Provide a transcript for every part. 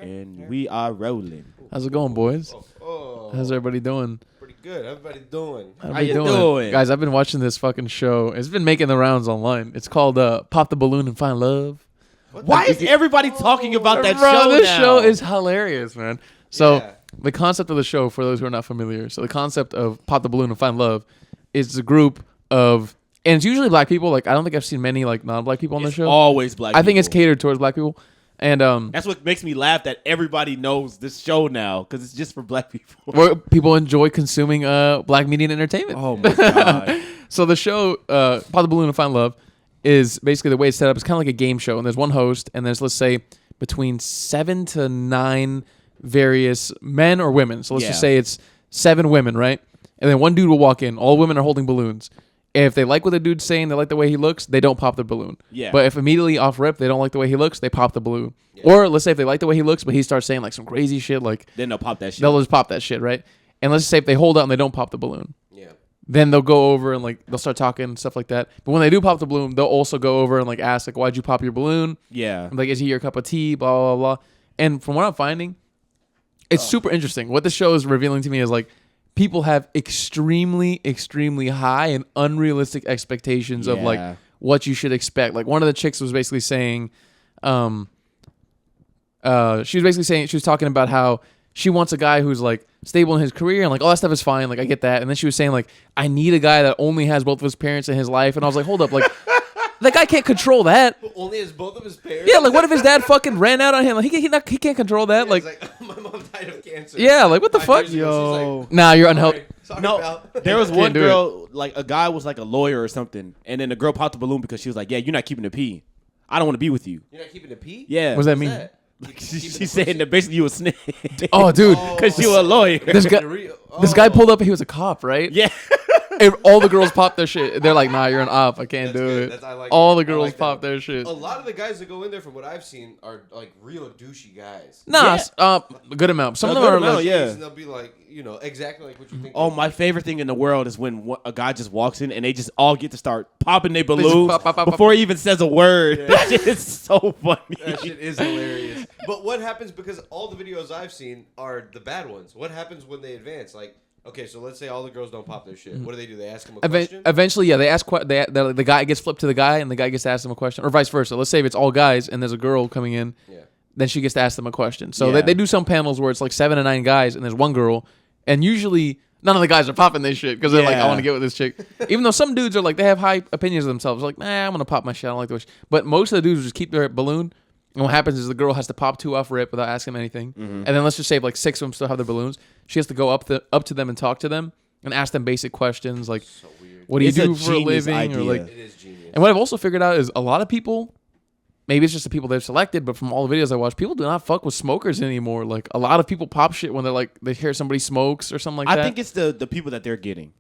And we are rolling. How's it going, boys? How's everybody doing? Pretty good. Everybody doing? How you doing? Guys, I've been watching this fucking show. It's been making the rounds online. It's called Pop the Balloon and Find Love. Why is everybody talking about that Bro, show this now? show is hilarious, man. So Yeah. the concept of the show, for those who are not familiar, so the concept of Pop the Balloon and Find Love is a group of, and it's usually black people. Like, I don't think I've seen many like non-black people on the It's show. always black people. I think it's catered towards black people. And That's what makes me laugh that everybody knows this show now because it's just for black people. where people enjoy consuming black media and entertainment. Oh my god! So the show, Pop the Balloon and Find Love, is basically the way it's set up. It's kind of like a game show, and there's one host, and there's, let's say, between 7 to 9 various men or women. So let's just say it's 7 women, right? And then one dude will walk in. All women are holding balloons. If they like what the dude's saying, they like the way he looks, they don't pop the balloon. Yeah. But if immediately off rip, they don't like the way he looks, they pop the balloon. Yeah. Or let's say if they like the way he looks, but he starts saying like some crazy shit, like Then they'll pop that shit. they'll just pop that shit, right? And let's just say if they hold out and they don't pop the balloon. Yeah. Then they'll go over and like they'll start talking and stuff like that. But when they do pop the balloon, they'll also go over and like ask like, why'd you pop your balloon? Yeah. Like, is he your cup of tea? Blah blah blah. And from what I'm finding, it's super interesting. What the show is revealing to me is like people have extremely, extremely high and unrealistic expectations of like what you should expect. Like one of the chicks was basically saying, she was talking about how she wants a guy who's like stable in his career and like all that stuff is fine. Like I get that. And then she was saying like, I need a guy that only has both of his parents in his life. And I was like, hold up, like that guy can't control that. Only has both of his parents. Yeah, like what if his dad fucking ran out on him? Like he can't control that. Yeah, like, my mom died of cancer. yeah, like what the 5 fuck? years ago. She's like, Nah, you're unhealthy. sorry No, about- there was one do girl, like a guy was like a lawyer or something, and then the girl popped the balloon because she was like, "Yeah, you're not keeping the pee. I don't want to be with you." You're not keeping a pee? Yeah. What does that What's mean? that? She's saying that basically you a snitch. Oh, dude, Because you a lawyer. this guy pulled up. He was a cop, right? Yeah. And all the girls pop their shit. They're like, nah, you're an op. I can't That's do good. it. That's- I like all that. the I girls like that. pop their shit. A lot of the guys that go in there, from what I've seen, are like real douchey guys. Nah, Yeah. a good amount. Some A of them good are amount, like, yeah. And they'll be like, you know, exactly like what you think. Oh, my favorite thing in the world is when a guy just walks in and they just all get to start popping their balloons pop, pop, pop, before he even says a word. That shit is so funny. That shit is hilarious. But what happens, because all the videos I've seen are the bad ones. What happens when they advance? Like, okay, so let's say all the girls don't pop their shit. What do? They ask them a question? Eventually, yeah, they ask. The guy gets flipped to the guy, and the guy gets to ask them a question, or vice versa. Let's say if it's all guys and there's a girl coming in, then she gets to ask them a question. So Yeah. they do some panels where it's like 7 to 9 guys, and there's one girl, and usually none of the guys are popping this shit because they're like, I want to get with this chick. Even though some dudes are like, they have high opinions of themselves, like, nah, I'm gonna pop my shit. I don't like the way. But most of the dudes just keep their balloon. And what happens is the girl has to pop 2 off rip without asking them anything, and then let's just say like 6 of them still have their balloons. She has to go up to them and talk to them and ask them basic questions like, So weird. what do you It's a do for a genius living? Or idea. like, It is genius. and what I've also figured out is a lot of people, maybe it's just the people they've selected, but from all the videos I watch, people do not fuck with smokers anymore. Like a lot of people pop shit when they're like, they hear somebody smokes or something like that. I think it's the people that they're getting.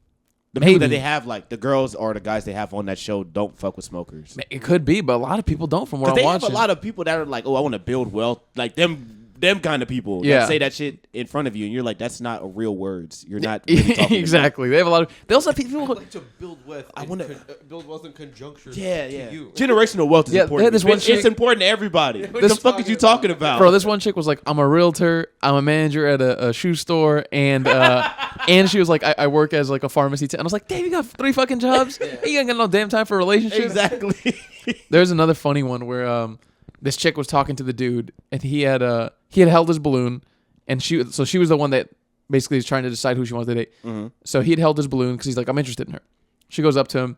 The Maybe. people that they have, like the girls or the guys they have on that show, don't fuck with smokers. It could be, but a lot of people don't from what Because I'm they have watching. a lot of people that are like, oh, I want to build wealth. Like them kind of people Yeah. that say that shit in front of you, and you're like, that's not real words. You're not really talking exactly. They have a lot of. They also have people. I Who, like to build wealth. I wanna- build wealth in conjunction. Yeah, to yeah. you. Generational wealth is Yeah, important. this one It's chick- important to everybody. What the This- fuck is you talking about? bro, this one chick was like, I'm a realtor. I'm a manager at a shoe store, and and she was like, I work as like a pharmacy. And I was like, damn, you got 3 fucking jobs. You ain't got no damn time for a relationship. Exactly. There's another funny one where this chick was talking to the dude, and he had held his balloon, and she was the one that basically is trying to decide who she wants to date. Mm-hmm. So he had held his balloon because he's like, I'm interested in her. She goes up to him,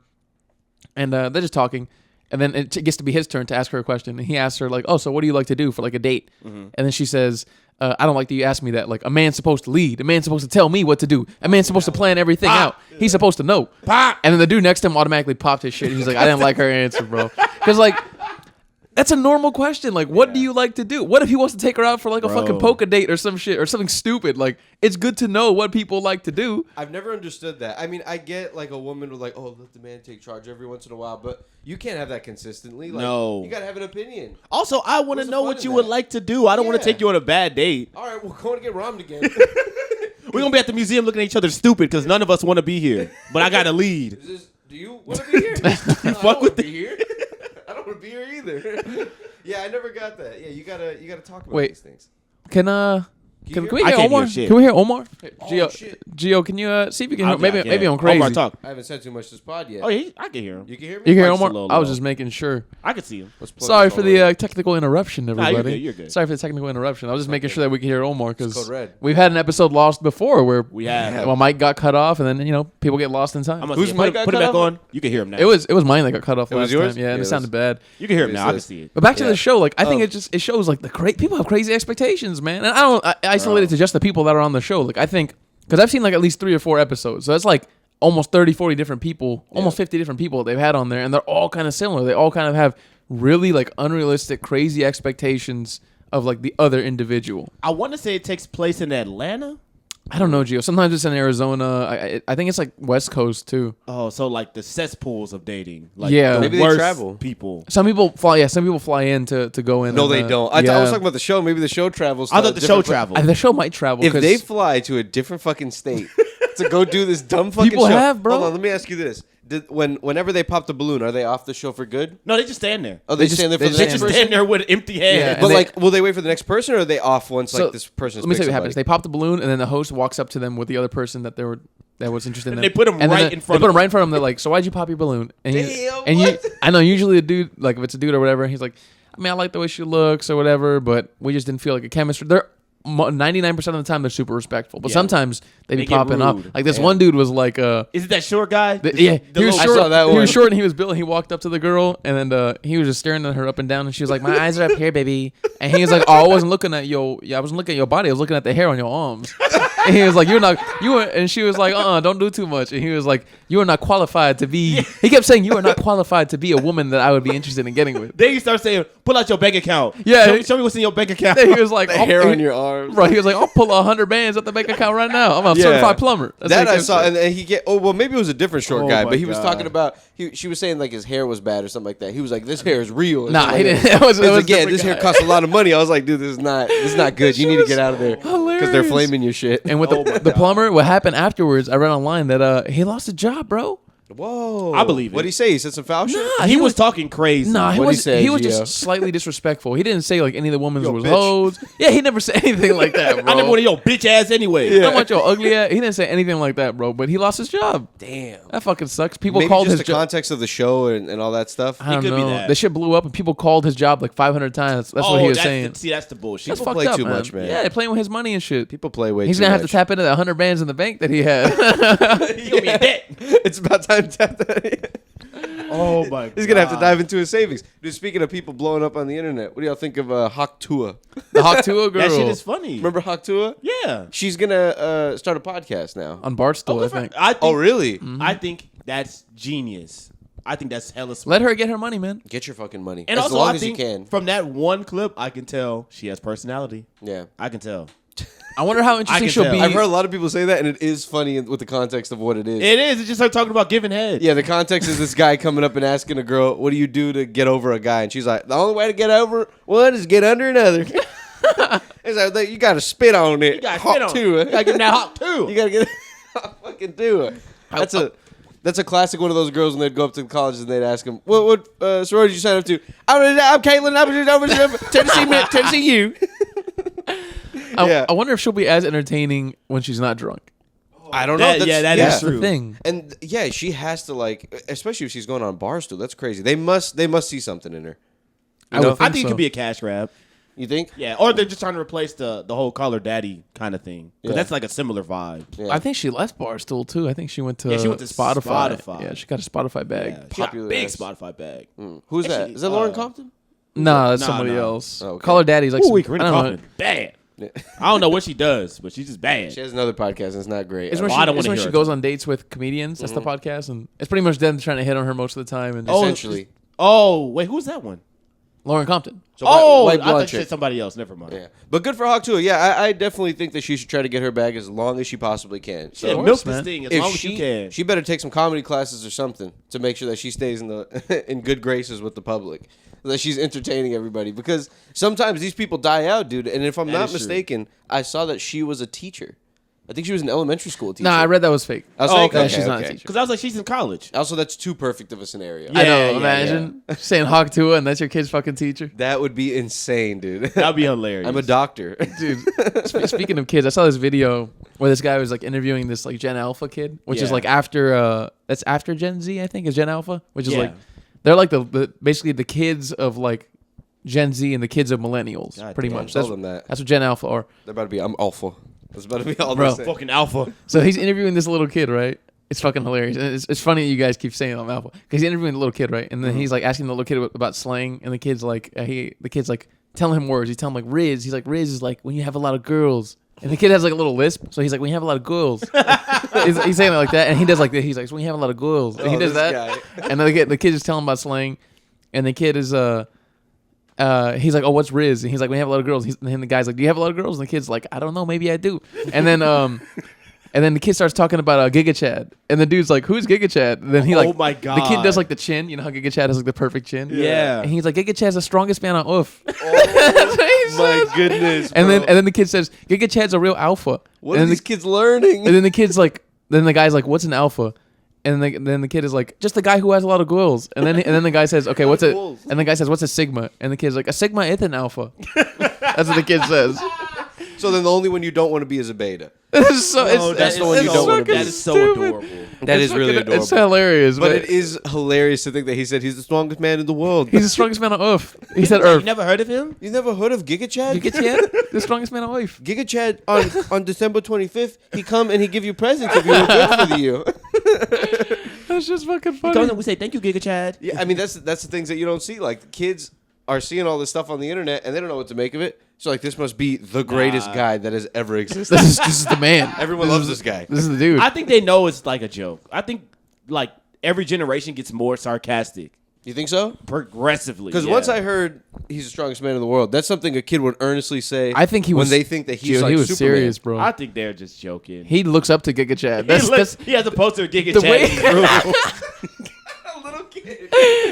and they're just talking, and then it gets to be his turn to ask her a question, and he asks her like, oh, so what do you like to do for like a date? Mm-hmm. And then she says, I don't like that you ask me that. Like, a man's supposed to lead. A man's supposed to tell me what to do. A man's supposed to plan everything out. He's supposed to know. Pop. And then the dude next to him automatically popped his shit. He's like, I didn't like her answer, bro. Because, like, that's a normal question. Like, what do you like to do? What if he wants to take her out for, like, a fucking polka date or some shit or something stupid? Like, it's good to know what people like to do. I've never understood that. I mean, I get like a woman with like, oh, let the man take charge every once in a while, but you can't have that consistently. Like, No. You gotta have an opinion. Also, I want What's to the know fun what in you that? would like to do. I don't want Yeah. to take you on a bad date. All right, we're going to get robbed again. We're going to be at the museum looking at each other stupid because none of us want to be here. But I got to lead. Do you want to be here? I fuck don't with wanna be here. I don't want to be here either. Yeah, I never got that. Yeah, you gotta talk about Wait. these things. Can we I hear can't Omar? hear shit. Can we hear Omar? Oh, shit. Gio, can you see if you can hear? Yeah, Maybe I'm crazy. Omar, talk. I haven't said too much this pod yet. Oh, yeah, I can hear him. You can hear me? You can hear Mike's a Omar? little I was low. just making sure. I can see him. Let's plug Sorry this for all the in. technical interruption, everybody. you're good, you're good. Sorry for the technical interruption. I was just making sure that we could hear Omar Code because red. we've had an episode lost before where We have. well, Mike got cut off, and then people get lost in time. I'm gonna Whose see it. mic Put got it cut back off? on. You can hear him now. It was mine that got cut off It was last yours? time. Yeah, and Yeah, it sounded bad. You can hear him It now. I can says- see it. But back to Yeah. the show, like I think Oh. it shows like people have crazy expectations, man. And I isolate it to just the people that are on the show. Like I think because I've seen like at least 3 or 4 episodes, so that's like almost 30, 40 different people, almost 50 different people they've had on there, and they're all kind of similar. They all kind of have really like unrealistic, crazy expectations of like the other individual. I want to say it takes place in Atlanta. I don't know, Gio. Sometimes it's in Arizona. I think it's like West Coast too. Oh, so like the cesspools of dating. Like Yeah. the Maybe they worst travel. people. Some people fly. Yeah, some people fly in to go in. No, and, they don't. I was talking about the show. Maybe the show travels. I to thought the a show different pla- traveled. The show might travel. If 'cause they fly to a different fucking state to go do this dumb fucking People show. have, bro. Hold on, let me ask you this. Whenever they pop the balloon, are they off the show for good? No, they just stand there. Oh, they just- stand there for they the They next just person? stand there with empty hands. Yeah, But and like, will they wait for the next person, or are they off once So, like this person's let me tell you what picked happens. They somebody? pop the balloon, and then the host walks up to them with the other person that was interested in And them. they put 'em And then right in front They put of him right in front of them. They're like, "So why'd you pop your balloon?" And Damn, and what? I know usually a dude, like if it's a dude or whatever, he's like, "I mean, I like the way she looks or whatever, but we just didn't feel like a chemistry." They're 99% of the time they're super respectful, but Yeah. sometimes they be They get popping up. rude. Like this Yeah. one dude was like, Is it that short guy? yeah, he was I short. saw that He one. was short and he was built. And he walked up to the girl and then he was just staring at her up and down. And she was like, "My eyes are up here, baby." And he was like, "Oh, I wasn't looking at I wasn't looking at your body. I was looking at the hair on your arms." And he was like, and she was like, "Don't do too much." And he was like, "You are not qualified to be." He kept saying, "You are not qualified to be a woman that I would be interested in getting with." Then you start saying, "Pull out your bank account." Yeah. show me what's in your bank account. Then he was like, The "Oh," hair he- on your arms. Right, he was like, "I'll pull 100 bands at the bank account right now. I'm a Yeah. certified plumber." That's what That he I kept saw, saying. and he get. Oh well, maybe it was a different short Oh guy, my but he was God. talking about. She was saying like his hair was bad or something like that. He was like, "This hair is real." or Nah, something he like didn't. that. It was He was like, a "Yeah, different this hair guy. costs a lot of money." I was like, "Dude, this is not good. You need to get out of there because they're hilarious. flaming your shit." And with Oh my the God. plumber, what happened afterwards, I read online that he lost a job, bro. Whoa, I believe it. What'd he say? He said some foul shit. Nah, he was talking crazy. Nah, he What'd he was say, he was Gio? just slightly disrespectful. He didn't say like any of the women's Yo, was bitch. hoes. Yeah, he never said anything like that, bro. I never wanted your bitch ass anyway. I don't want your ugly ass. He didn't say anything like that, bro. But he lost his job. Damn. That fucking sucks. People Maybe called just his the job. context of the show and all that stuff. I don't could be know. that. The shit blew up and people called his job like 500 times. That's what he was saying. That's the bullshit. That's people fucked play up, too man. much, man. Yeah, they're playing with his money and shit. People play way He's too gonna have much. to tap into that 100 bands in the bank that he had. He gonna be in debt. It's about time to tap that. Oh my god. He's gonna have to dive into his savings. Dude, speaking of people blowing up on the internet, what do y'all think of Hawk Tua? The Hawk Tua girl That shit is funny. Remember Hawk Tua? Yeah. She's gonna start a podcast now. on Barstool, I Good for- think. I think, Oh, really? Mm-hmm. I think that's genius. I think that's hella smart. Let her get her money, man. Get your fucking money. And as also, long I as think you can. from that one clip, I can tell she has personality. Yeah. I can tell. I wonder how interesting can she'll tell. be. I've heard a lot of people say that, and it is funny with the context of what it is. It is. It's just her talking about giving head. Yeah, the context is this guy coming up and asking a girl, "What do you do to get over a guy?" And she's like, "The only way to get over one is get under another." It's like, you got to spit on it. You gotta Hawk spit on it. Tua. You gotta give him that hawk too. You gotta get fucking do it. That's a classic one of those girls when they'd go up to the colleges and they'd ask them, "What sorority did you sign up to?" I'm Caitlin. I'm just over Tennessee U. Yeah. I wonder if she'll be as entertaining when she's not drunk. I don't know. That- yeah, that is That's true. the thing. And yeah, she has to like, especially if she's going on Barstool. That's crazy. They must see something in her. I would I think it so. could be a cash grab. You think? Yeah, or they're just trying to replace the whole Call Her Daddy kind of thing. Because Yeah. that's like a similar vibe. Yeah. I think she left Barstool too. I think she went to, Yeah, she went to Spotify. Spotify. Yeah, she got a Spotify bag. Yeah, she got a Popular big ass. Spotify bag. Who's that? Actually, Is that Lauren Compton? Nah, that's Nah, somebody nah. else. Oh, okay. Call her daddy's like Ooh, some, we I can don't know. Compton. Bad. I don't know what she does, but she's just bad. She has another podcast and it's not great. It's when Well, I don't she, wanna it's when hear she it. goes on dates with comedians. That's the podcast, and it's pretty much them trying to hit on her most of the time. And Oh, Essentially. Oh, wait, who's that one? Lauren Compton. So Oh, white I blonde thought you chick. said somebody else. Never mind. Yeah, but good for Hawk Tua. Yeah, I definitely think that she should try to get her bag as long as she possibly can. So Yeah, course, milk this man. thing as if long as you can. she better take some comedy classes or something to make sure that she stays in the in good graces with the public, that she's entertaining everybody. Because sometimes these people die out, dude. And if I'm That not is true. mistaken, I saw that she was a teacher, I think she was an elementary school teacher. Nah, I read that was fake. I was Oh, like, okay. She's not a teacher. Because I was like, she's in college. Also, that's too perfect of a scenario. I know. Yeah, Imagine saying Hawk Tua and that's your kid's fucking teacher. That would be insane, dude. That'd be hilarious. I'm a doctor. Dude, speaking of kids, I saw this video where this guy was like interviewing this like Gen Alpha kid, which is Yeah. like after that's after Gen Z, I think, is Gen Alpha, which is Yeah. like they're like the basically the kids of like Gen Z and the kids of millennials, God pretty damn. much. Tell them that. That's what Gen Alpha are. They're about to be. I'm alpha. That's about to be all Bro. they're saying. Fucking alpha. So he's interviewing this little kid, right? It's fucking hilarious. And it's funny that you guys keep saying I'm alpha because he's interviewing the little kid, right? And then he's like asking the little kid about slang, and the kid's like, the kid's like telling him words. He's telling him like Riz. He's like Riz is like when you have a lot of girls. And the kid has like a little lisp, so he's like when you have a lot of girls. he's saying it like that, and he does like that. He's like so when you have a lot of girls, and he does this that. And then the kid is telling him about slang, and the kid is he's like, oh, what's Riz? And he's like, we have a lot of girls. And the guy's like, do you have a lot of girls? And the kid's like, I don't know, maybe I do. And then the kid starts talking about Giga Chad, and the dude's like, who's Giga Chad? And then he like, Oh my the kid God. does like the chin. You know how Giga Chad has like the perfect chin. Yeah. And he's like, Giga Chad's the strongest man on earth. My goodness. And bro. then the kid says, Giga Chad's a real alpha. what and are then these kids learning? and then the kid's like, then the guy's like, what's an alpha? And then the kid is like, just the guy who has a lot of girls. And then the guy says, okay, what's a? Girls. And the guy says, what's a sigma? And the kid's like, a sigma is an alpha. That's what the kid says. So then the only one you don't want to be is a beta. So No, that's the one you don't wanna be. That is so stupid. adorable. That is really adorable. It's hilarious, But it is hilarious to think that he said he's the strongest man in the world. He's the strongest man on earth. He said You earth. never heard of him? You never heard of Giga Chad? You get Chad? The strongest man on earth. Giga Chad on December 25th, he come and he give you presents if you were good for the year. That's just fucking He funny. comes and we say, thank you, Giga Chad. Yeah, I mean that's the things that you don't see. Like the kids are seeing all this stuff on the internet and they don't know what to make of it. So like this must be the greatest Nah. guy that has ever existed. This is the man. Everyone loves this guy. This is the dude. I think they know it's like a joke. I think like every generation gets more sarcastic You think so? progressively. Because once I heard he's the strongest man in the world, that's something a kid would earnestly say. I think he when was- they think that he's Dude, like he was Superman. serious, bro. I think they're just joking. He looks up to Giga Chad. He has a poster of Giga The Chad way- in his room.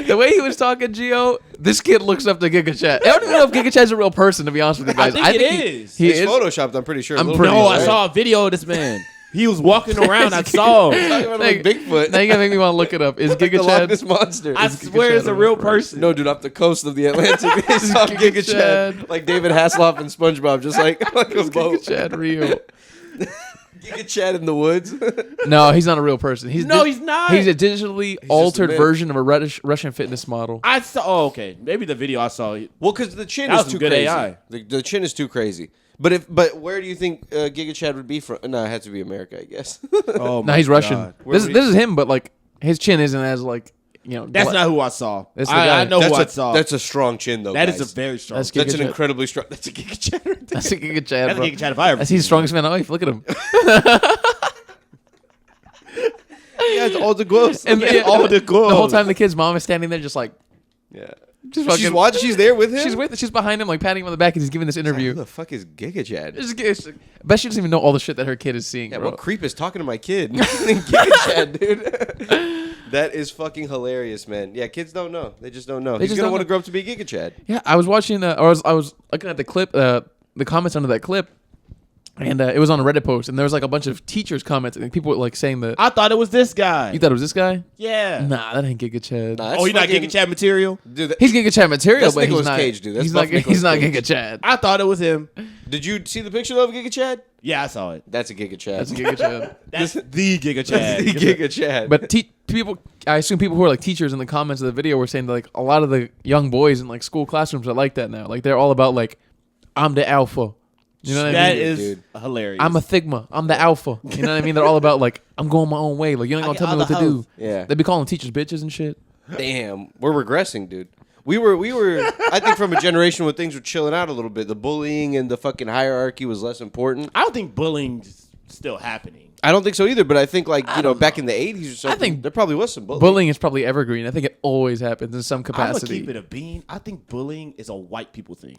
The way he was talking, Gio, this kid looks up to Giga Chad. I don't even know if Giga Chad's a real person, to be honest with you guys. I think it is. He It's is. photoshopped, I'm pretty sure. I'm a little pretty bit, No, sure. I saw a video of this man. He was walking around. I saw him. Talking about like Bigfoot. Now you gotta make me want to look it up. Is Like Giga the Chad? Loch Ness monster. I swear it's a real person. No, dude, off the coast of the Atlantic, they saw Giga Giga Chad, Chad. like David Hasselhoff and SpongeBob, just like a Giga boat. Chad real? Giga Chad in the woods. No, he's not a real person. He's He's not. He's a digitally altered myth. version of a Russian fitness model. I saw. Oh, okay. Maybe the video I saw. Well, because the chin That is was too some good crazy. AI. The chin is too crazy. But where do you think Giga Chad would be from? No, it has to be America, I guess. Oh, No, he's Russian. God. Where This would he- is him, but like his chin isn't as like That's gla- not who I saw. That's the I guy. know who I saw. That's a strong chin, though. That guys. is a very strong. That's That's Giga an Chad. incredibly strong. That's a Giga Chad right there. That's a Giga Chad. That's bro. Giga Chad if I ever. That's he's the strongest man on earth. Look at him. He has all the gloves. And Yeah, all the girls. The whole time the kid's mom is standing there, just like Yeah. just She's fucking. watching. She's there with him. She's behind him, like patting him on the back, and he's giving this Who interview. the fuck is Giga Chad? I bet she doesn't even know all the shit that her kid is seeing. Yeah, bro. what creep is talking to my kid? Giga Chad, dude. That is fucking hilarious, man. Yeah, kids don't know. They just don't know. He's just gonna don't want to know. grow up to be Giga Chad. Yeah, I was watching, or I was looking at the clip, the comments under that clip, and it was on a Reddit post, and there was like a bunch of teachers commenting, and people were like saying that. I thought it was this guy. You thought it was this guy? Yeah. Nah, that ain't Giga Chad. Nah, that's Oh, he's not fucking- Giga Chad material. Dude, He's Giga Chad material, That's but Nicolas he's not. Cage, dude. That's he's buff not. Nicolas He's not Cage. Giga Chad. I thought it was him. did you see the picture of Giga Chad? Yeah, I saw it. That's a Giga Chad. That's Giga Chad. That's the Giga That's Chad. the Giga Chad. But people, I assume people who are like teachers in the comments of the video were saying that like a lot of the young boys in like school classrooms are like that now. Like they're all about like, I'm the alpha. You know what I That mean? is dude. hilarious. I'm a Thigma. I'm the alpha. You know what I mean? They're all about like, I'm going my own way. Like you ain't I gonna get tell me all what to the do. hoes. Yeah. They be calling teachers bitches and shit. Damn, we're regressing, dude. We were. I think from a generation when things were chilling out a little bit, the bullying and the fucking hierarchy was less important. I don't think bullying's still happening. I don't think so either. But I think like back in the 80s or something, think there probably was some bullying. Bullying is probably evergreen. I think it always happens in some I'm gonna capacity. keep it a bean. I think bullying is a white people thing.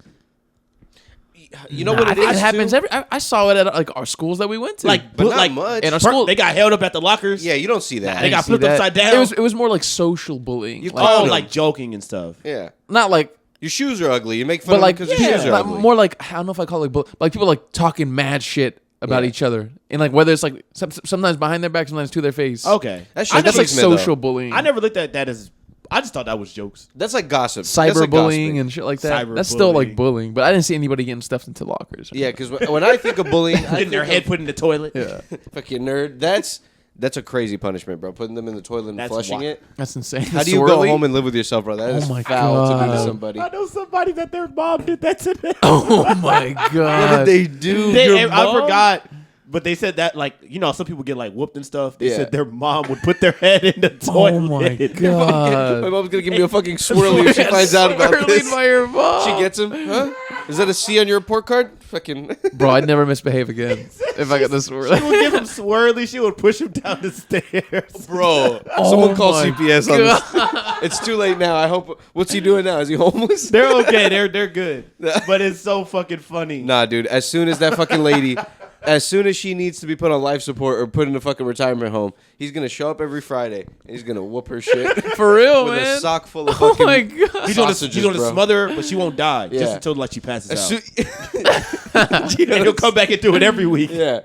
You know Nah, what I it think is? it happens too? every. I saw it at like our schools that we went to. Like, But not like much. in our per- school. they got held up at the lockers. Yeah, you don't see that. I They didn't got see flipped that. upside down. It was more like social bullying. You Like, call Oh, them. like joking and stuff. Yeah, not like, your shoes are ugly. You make fun but of like them because your shoes are like, ugly. more like I don't know if I call it like people like talking mad shit about each other, and like whether it's like sometimes behind their back, sometimes to their face. Okay. That's That's like achievement, though. social bullying. I never looked at that as. I just thought that was jokes. That's like gossip. That's like Cyberbullying gossiping. and shit like that. Cyberbullying. That's still like bullying, but I didn't see anybody getting stuffed into lockers. Yeah, because when I think of bullying, I Getting think their head of, put in the toilet. Yeah, fucking nerd. That's a crazy punishment, bro. Putting them in the toilet and That's flushing wild. it. that's insane. How do you go home and live with yourself, bro? That is my foul to do to God. somebody. I know somebody that their mom did that to them. Oh my What god! did they do? They- Your I mom? forgot. But they said that, like, you know, some people get, like, whooped and stuff. They Yeah. said their mom would put their head in the toilet. Oh my My god! mom's gonna give me a fucking swirly if she finds out about Swirling this. by your mom. She gets him, huh? Is that a C on your report card? Fucking. Bro, I'd never misbehave again if I got this She would swirly. give him swirly. She would push him down the stairs. Bro, Oh someone call my CPS on this. It's too late now. I hope. What's he doing now? Is he homeless? They're okay. They're good. But it's so fucking funny. Nah, dude. As soon as that fucking lady, as soon as she needs to be put on life support or put in a fucking retirement home, he's gonna show up every Friday and he's gonna whoop her shit For real, with man. a sock full of Oh fucking. my god! He's gonna sausages, bro. smother her, but she won't die. Just Yeah. until, like, she passes As out. soon- And he'll come back and do it every week. Yeah.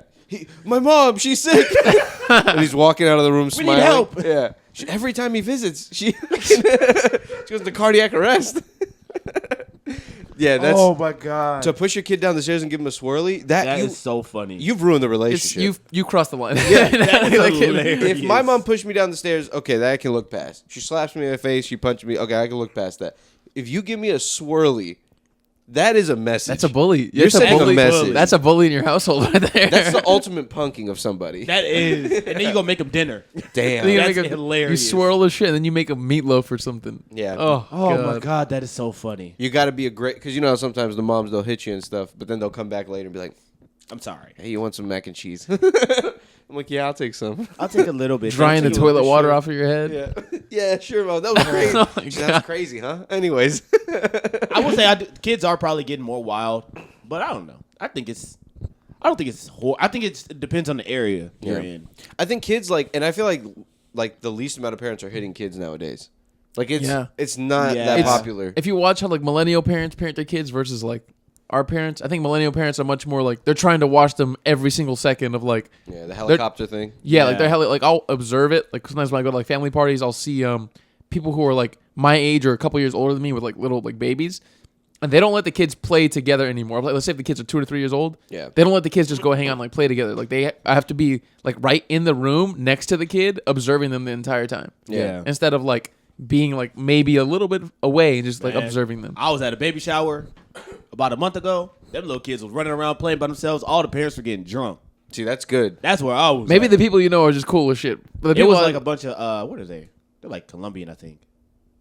My mom, she's sick. And he's walking out of the room We smiling. need help. Yeah. Every time he visits, she goes into cardiac arrest. Yeah, that's Oh, my God. to push your kid down the stairs and give him a swirly. That is so funny. You've ruined the It's, relationship. you crossed the line. Yeah, that is Like, hilarious. if my mom pushed me down the stairs, okay, that I can look past. She slaps me in the face, she punched me, okay, I can look past that. If you give me a swirly, that is a message. That's a bully. You're That's sending a bully. message. That's a bully in your household right there. That's the ultimate punking of somebody. That is. And then you go make him dinner. Damn. You That's make hilarious. You swirl the shit, and then you make a meatloaf or something. Yeah. Oh, Oh, God. my God. That is so funny. You got to be a great, because you know how sometimes the moms, they'll hit you and stuff, but then they'll come back later and be like, I'm sorry. hey, you want some mac and cheese? I'm like, yeah, I'll take some. I'll take a little bit. Drying the Thank you. toilet For water sure. off of your head. Yeah. Yeah, sure, Mom. That was crazy. Oh my That's God. crazy, huh? Anyways. I would say kids are probably getting more wild, but I don't know. I don't think it's. I think it depends on the area you're in. I think kids and I feel like the least amount of parents are hitting kids nowadays. Like it's not Yeah. that It's- popular. If you watch how like millennial parents parent their kids versus like our parents, I think millennial parents are much more like they're trying to watch them every single second of like Yeah, the helicopter thing. yeah, like Yeah. they're hella, like I'll observe it. Like sometimes when I go to like family parties, I'll see people who are like my age or a couple years older than me with like little like babies. And they don't let the kids play together anymore. Like, let's say if the kids are 2 to 3 years old, Yeah. they don't let the kids just go hang out and like play together. Like I have to be like right in the room next to the kid, observing them the entire time. Yeah. Instead of like being like maybe a little bit away and just like Man, observing them. I was at a baby shower about a month ago. Them little kids was running around playing by themselves. All the parents were getting drunk. See, that's good. That's where I was. Maybe at. the people you know are just cool as shit. But the It people was I- like a bunch of what are they? They're like Colombian, I think.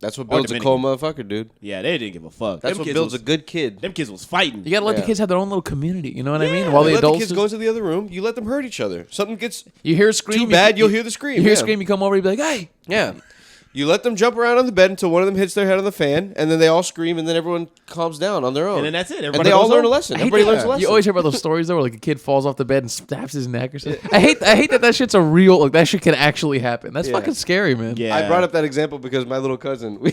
That's what builds a cool motherfucker, dude. Yeah, they didn't give a fuck. That's Them what kids builds was, a good kid. Them kids was fighting. you gotta let the Yeah. kids have their own little community. You know what I mean? Yeah. While the You let the adults kids just- go into the other room. You let them hurt each other. Something gets you hear a scream. too bad, you'll hear the scream. You hear a yeah. scream. You come over. You be like, "Hey, Yeah. You let them jump around on the bed until one of them hits their head on the fan, and then they all scream, and then everyone calms down on their own. And then that's it. And Everybody they all goes learn a home. lesson. I hate Everybody that. learns a lesson. You always hear about those stories though, where like a kid falls off the bed and snaps his neck or something. I hate that shit's a real like that shit can actually happen. That's Yeah. fucking scary, man. Yeah. I brought up that example because my little cousin, when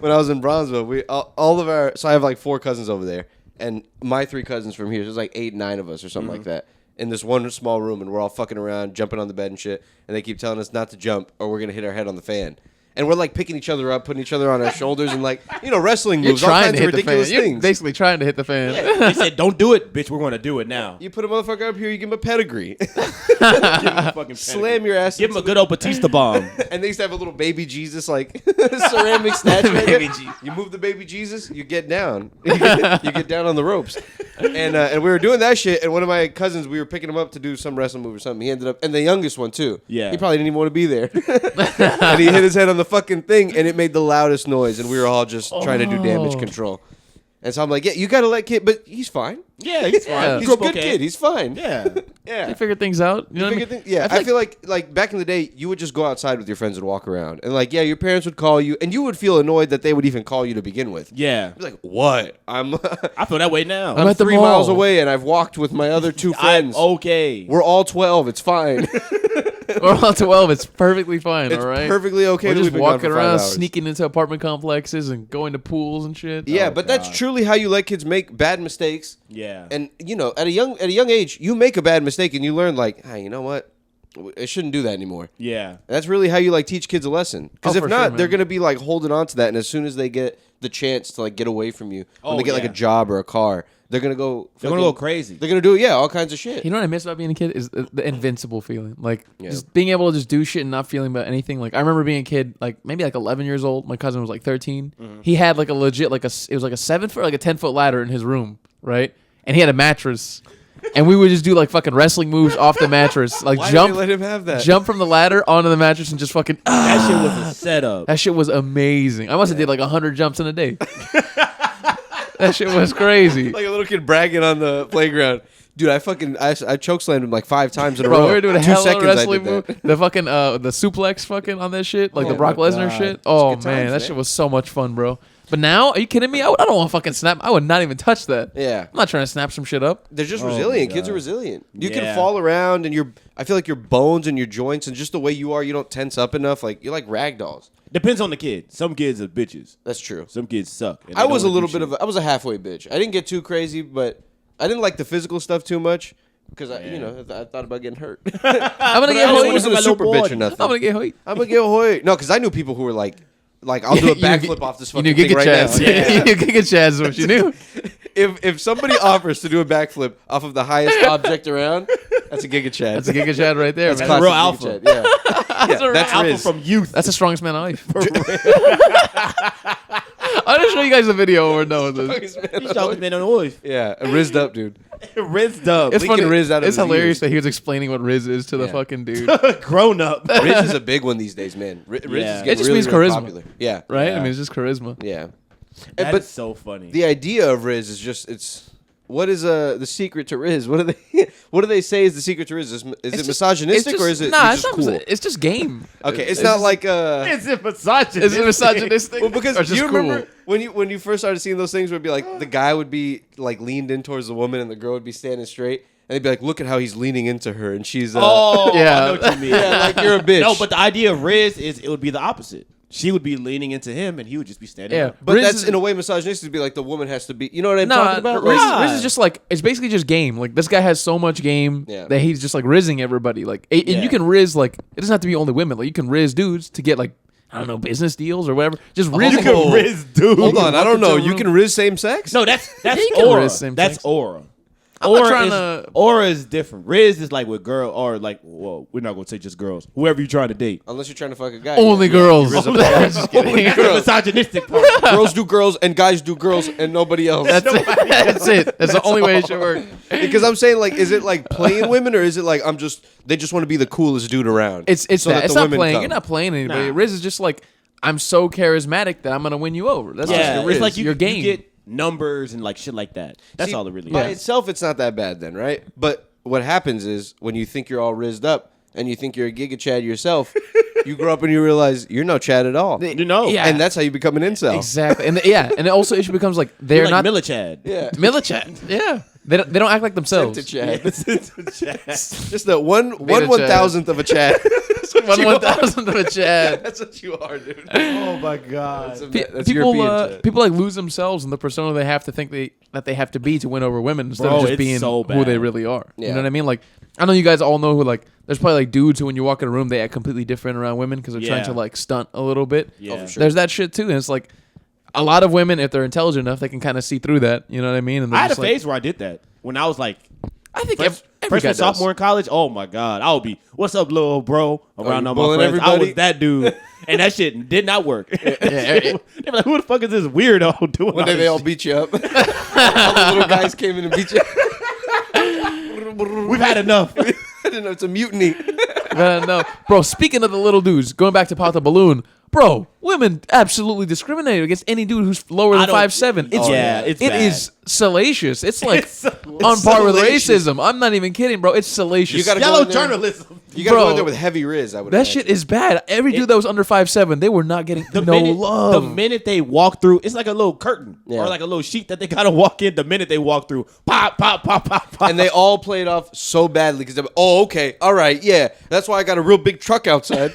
I was in Bronzeville, all of our, so I have like 4 cousins over there, and my 3 cousins from here, there's like 8, 9 of us or something like that, in this one small room, and we're all fucking around, jumping on the bed and shit, and they keep telling us not to jump or we're gonna hit our head on the fan. And we're like picking each other up, putting each other on our shoulders, and like, wrestling You're moves, all trying kinds to of hit the fan. ridiculous You're things. basically trying to hit the fan. They said, "Don't do it, bitch. We're going to do it now." You put a motherfucker up here, you give him a pedigree. Give him a fucking Slam pedigree. your ass. Give him a into good old Batista bomb. And they used to have a little baby Jesus, like ceramic statue. Baby Jesus. You move the baby Jesus, you get down. You get down on the ropes. And we were doing that shit. And one of my cousins, we were picking him up to do some wrestling move or something. He ended up, and the youngest one too. Yeah. He probably didn't even want to be there. And he hit his head on the fucking thing, and it made the loudest noise. And we were all just trying to do damage control. And so I'm like, yeah, you got to let kid, but he's fine. Yeah, he's fine. Yeah. He's Grew a up good okay. kid. He's fine. Yeah. Yeah. You figure things out. You know what I mean? Yeah, I feel like back in the day, you would just go outside with your friends and walk around, and like, yeah, your parents would call you, and you would feel annoyed that they would even call you to begin with. Yeah. You'd be like, what? I'm I feel that way now. I'm at the 3 mall. miles away, and I've walked with my other 2 friends. I'm okay. We're all 12. It's fine. We're on 12. It's perfectly fine. It's all right. perfectly okay. We're that just we've been gone walking for 5 around, hours. sneaking into apartment complexes and going to pools and shit. Yeah, Oh, but that's God. truly how you let kids make bad mistakes. Yeah. And at a young age, you make a bad mistake and you learn like, hey, you know what? I shouldn't do that anymore. Yeah. That's really how you like teach kids a lesson. Because Oh, if for not, sure, they're man. gonna be like holding on to that, and as soon as they get the chance to like get away from you, when Oh, they get like a yeah. job or a car, they're gonna go. They're gonna go crazy. They're gonna do all kinds of shit. You know what I miss about being a kid is the invincible feeling. Like Yeah. just being able to just do shit and not feeling about anything. Like I remember being a kid, like maybe like 11 years old. My cousin was like 13. He had like a legit it was like a 7-foot, like a 10-foot ladder in his room, right? And he had a mattress. And we would just do like fucking wrestling moves off the mattress, like Why did jump they let him have that? jump from the ladder onto the mattress and just fucking. That shit was a setup. That shit was amazing. I must have did like 100 jumps in a day. That shit was crazy. Like a little kid bragging on the playground. Dude, I chokeslammed him like 5 times in a Bro, row. we were doing a 2 hell of a seconds I wrestling did move. that. The fucking the suplex fucking on that shit, like Oh the Brock my Lesnar God. shit. Oh good man, times, that man. shit was so much fun, bro. But now, are you kidding me? I don't want to fucking snap. I would not even touch that. Yeah. I'm not trying to snap some shit up. They're just Oh my resilient. Kids God. are resilient. You can Yeah. fall around, and I feel like your bones and your joints and just the way you are, you don't tense up enough. Like you're like rag dolls. Depends on the kid. Some kids are bitches. That's true. Some kids suck. and they I was a don't little do bit shit. I was a halfway bitch. I didn't get too crazy, but I didn't like the physical stuff too much because I thought about getting hurt. I'm gonna But get I hoit. wasn't a my little super boy. bitch or nothing. I'm gonna get hoit. I'm gonna get hoit. No, because I knew people who were like I'll do a backflip off this You fucking knew thing Giga right Chads. now. Yeah. You knew Giga Chads is what you knew. If somebody offers to do a backflip off of the highest object around, that's a Giga Chad. That's a Giga Chad right there. That's man. classic. classic real Giga alpha. Chad, Yeah, That's a that's Alpha Riz. from youth. That's the strongest man alive. I'll just show you guys a video when we're done with this. He shot me on the voice. Yeah, a rizzed up dude. Rizzed up. It's Lincoln funny. Riz out of It's his hilarious ears. that he was explaining what Riz is to the Yeah. fucking dude, Grown up. Riz is a big one these days, man. Riz Yeah. is It getting just really, means really charisma. popular. Yeah, right? Yeah. I mean, it's just charisma. yeah. That But is so funny. the idea of Riz is just what is the secret to Riz? What do they say is the secret to Riz? Is it misogynistic or is it Nah, you're it's just not. cool? It's just game. Okay, it's not just- like Is it misogynistic? Is it misogynistic? well, because or just you remember cool? when you first started seeing those things where it'd be like the guy would be like leaned in towards the woman and the girl would be standing straight and they'd be like, look at how he's leaning into her and she's Oh, Yeah. I know what you mean. yeah, like you're a bitch. No, but the idea of Riz is it would be the opposite. She would be leaning into him, and he would just be standing Yeah. up. But Riz that's is- in a way misogynistic to be like the woman has to be. You know what I'm Nah, talking about? Riz, Like, Riz is just like it's basically just game. Like this guy has so much game Yeah. that he's just like rizzing everybody. Like and Yeah. you can riz like it doesn't have to be only women. Like you can riz dudes to get like I don't know business deals or whatever. Just riz. You can Riz, dude. hold on, I don't know. Welcome to You a can room. riz same sex? No, that's you can aura. Riz same That's sex. aura. I'm not Aura trying is, to- aura is different. Riz is like with girl or like well, we're not gonna say just girls. Whoever you're trying to date. Unless you're trying to fuck a guy. Only yeah. girls. Riz up the guys. Just kidding. That's the misogynistic part. Girls do girls and guys do girls and nobody else. That's it. That's it. That's the only way it should work. Because I'm saying like, is it like playing women or is it like they just want to be the coolest dude around? It's so that. It's the not women playing. come. You're not playing anybody. Nah. Riz is just like I'm so charismatic that I'm gonna win you over. That's just Yeah, your Riz. it's like your game. You get numbers and like shit like that. That's See, all it really by is. itself, it's not that bad then, right? But what happens is when you think you're all rizzed up and you think you're a Giga Chad yourself, you grow up and you realize you're no Chad at all. You know. Yeah. And that's how you become an incel. Exactly, and and it also issue becomes like they're You're like not Millichad. Yeah. Millichat. Yeah, they don't act like themselves. To Chad. Chad. Just the one Chad. 1/1000th of a Chad. One 1,000th of a Chad. That's what you are, dude. Oh my god. That's People, European Chad. people like lose themselves in the persona they have to think that they have to be to win over women instead Bro, of just it's being so who they bad. really are. You Yeah. know what I mean? Like I know you guys all know who like. There's probably like dudes who when you walk in a room they act completely different around women because they're trying Yeah. to like stunt a little bit. Yeah. Oh, for sure. There's that shit too, and it's like a lot of women if they're intelligent enough they can kind of see through that. You know what I mean? And I they're had a just like, phase where I did that when I was like I think freshman, every guy does. sophomore in college. Oh my god, I would be what's up, little bro, around you all my bullying friends. I everybody? was that dude, and that shit did not work. yeah. They were like, who the fuck is this weirdo doing? One day all they this all shit? beat you up. All the little guys came in and beat you up. We've had enough. I didn't know it's a mutiny. No, bro. Speaking of the little dudes, going back to Pop the Balloon, bro. women absolutely discriminate against any dude who's lower than 5'7". It's it's it bad. is salacious. It's like It's on par with salacious. racism. I'm not even kidding, bro. It's salacious. You gotta go Yellow in there- journalism. You gotta Bro, go in there with heavy riz. I would. that imagine. shit is bad. Every dude that was under 5'7", they were not getting The love. minute they walk through, it's like a little curtain Yeah. or like a little sheet that they gotta walk in. The minute they walk through, pop, pop, pop, pop, pop. And they all played off so badly because they're, oh, okay, all right, yeah. That's why I got a real big truck outside.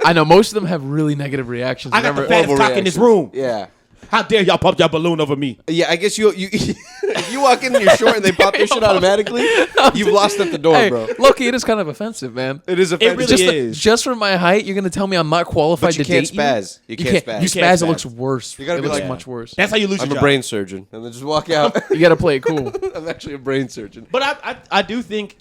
I know most of them have really negative reactions. I got the whenever- fattest Horrible cock in this reactions. room. Yeah. How dare y'all pop your balloon over me? Yeah, I guess you if you walk in and you're short and they pop your shit automatically, you've lost at the door, Hey, bro. Loki, it is kind of offensive, man. It is offensive. really Just, is. just for my height, you're gonna tell me I'm not qualified But you to can't date spaz. you? You can't spaz. You You spaz, can't it looks spaz. worse. You gotta It be looks like- much worse. That's how you lose I'm your a job. brain surgeon, and then just walk out. You gotta play it cool. I'm actually a brain surgeon. But I do think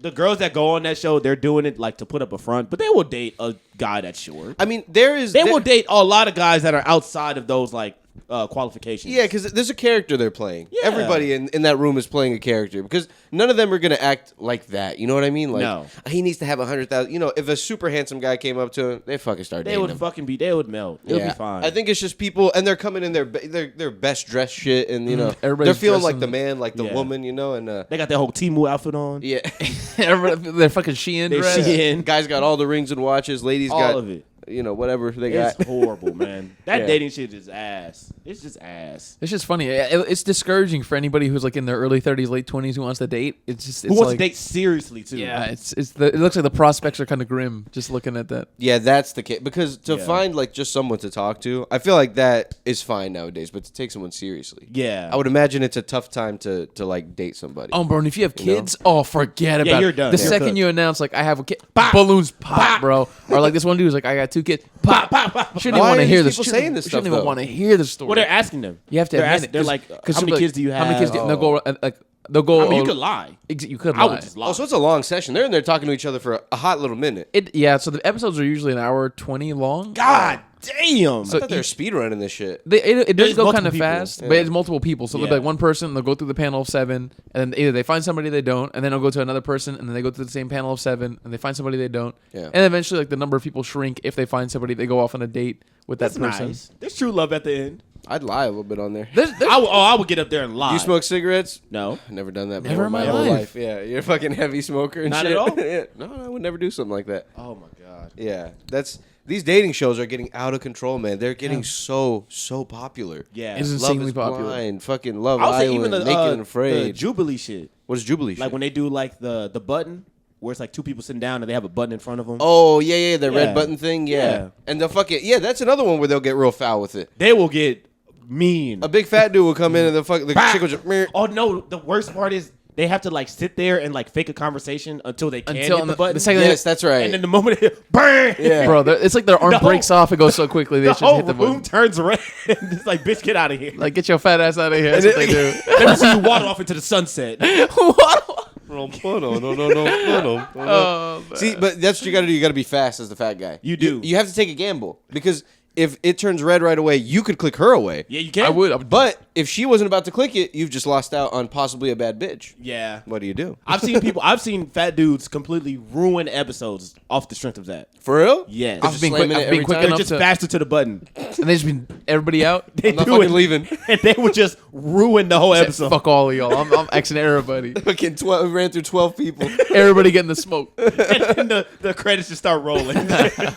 the girls that go on that show, they're doing it like to put up a front, but they will date a guy that's short. I mean, there is. They will date a lot of guys that are outside of those like qualifications. Yeah, because there's a character they're playing. Yeah. Everybody in that room is playing a character because none of them are gonna act like that. You know what I mean? Like, No. he needs to have 100,000. You know, if a super handsome guy came up to him, they fucking start They dating would him. they would melt. It would be fine. I think it's just people, and they're coming in their best dressed shit, and you know Everybody's they're feeling dressing- like the man, like the Yeah. woman, you know, and they got their whole Temu outfit on. yeah, They're fucking Shein They're dress. Shein. guys got all the rings and watches, ladies All got of it. you know whatever they got. It's horrible, man. That Yeah. dating shit is ass. It's just ass. It's just funny. It's discouraging for anybody who's like in their early 30s, late 20s who wants to date. It's just Who it's wants like, to date seriously too? Yeah, it looks like the prospects are kind of grim just looking at that. Yeah, that's the case. Because to Yeah. find like just someone to talk to, I feel like that is fine nowadays. But to take someone seriously, Yeah. I would imagine it's a tough time to like date somebody. Oh, bro, and if you have kids, oh, forget about you're it. done. The You're second cooked. you announce, like, I have a kid, Pop. balloons pop, Pop. bro. Or like this one dude's like, I got 2 kids. Pop, Pop, pop. Shouldn't Why even want are to hear these this. people Shouldn't- saying this shouldn't stuff, even though? want to hear the story. Well, they're asking them. You have to They're admit asking, it. they're like, 'cause how you'll many be kids do you have? How many kids do you, and they'll go, they'll go. I mean, you could lie. You could I lie. would just lie. Oh, so it's a long session. They're in there talking to each other for a hot little minute. Yeah, so the episodes are usually an hour 20 long. God damn. So I thought they were speed running this shit. It does There's go multiple kind of people. fast, Yeah. but it's multiple people. So there'll be Yeah. like one person, they'll go through the panel of 7, and then either they find somebody they don't, and then they'll go to another person, and then they go through the same panel of 7, and they find somebody they don't. Yeah. And eventually, like the number of people shrink if they find somebody, they go off on a date with That's that person. nice. There's true love at the end. I'd lie a little bit on there. I would get up there and lie. Do you smoke cigarettes? No. I've never done that Never before in my my whole life. life. Yeah, you're a fucking heavy smoker and Not shit. at all? Yeah. No, I would never do something like that. Oh my god. Yeah, these dating shows are getting out of control, man. They're getting so popular. Yeah. It's Love insanely is popular. Blind, fucking Love I would say Island, even the Naked and the Afraid. Jubilee shit. What is Jubilee? Like shit? when they do like the button where it's like 2 people sitting down and they have a button in front of them. Oh yeah, the Yeah. red button thing. Yeah. Yeah. And the fucking that's another one where they'll get real foul with it. They will get mean. A big fat dude will come in and the Bah! chick will just. Meh. Oh no, the worst part is they have to like sit there and like fake a conversation until they can Until hit the button. the second Yes, that's right. and then the moment it bang, Yeah. Bro, it's like their arm The whole- breaks off. It goes so quickly. They the just whole hit the room button. turns red. It's like, bitch, get out of here. Like, get your fat ass out of here. That's what they do. Let me see you water off into the sunset. Oh, man. See, but that's what you got to do. You got to be fast as the fat guy. You do. You have to take a gamble because if it turns red right away, you could click her away. Yeah, you can. I would. But if she wasn't about to click it, you've just lost out on possibly a bad bitch. Yeah. What do you do? I've seen fat dudes completely ruin episodes off the strength of that. For real? Yes. Just being slamming quick- it I've been every quick time? They're enough just to- faster to the button. And they just been everybody out. They I'm not do fucking it, leaving. and they would just ruin the whole episode. Fuck all of y'all. I'm Xing everybody. Fucking 12, ran through 12 people. Everybody getting the smoke. And the credits just start rolling.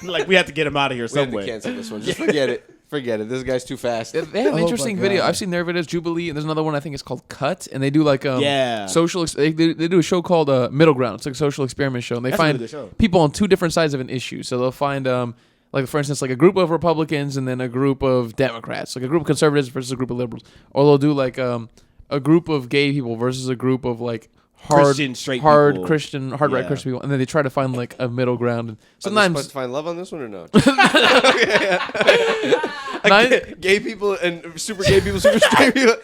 Like we have to get him out of here We have some to way. cancel this one. Just forget it. Forget it. This guy's too fast. They have Oh interesting my video. God. I've seen their videos, Jubilee, and there's another one I think it's called Cut, and they do like Yeah. social. They do a show called Middle Ground. It's like a social experiment show, and they That's a find really good show. people on 2 different sides of an issue. So they'll find like for instance, like a group of Republicans and then a group of Democrats, like a group of conservatives versus a group of liberals, or they'll do like a group of gay people versus a group of like Christian, straight hard people. Christian, hard right Yeah. Christian people, and then they try to find like a middle ground. And Are they sometimes supposed to find love on this one or no? Nine- Gay people and super gay people, super straight people.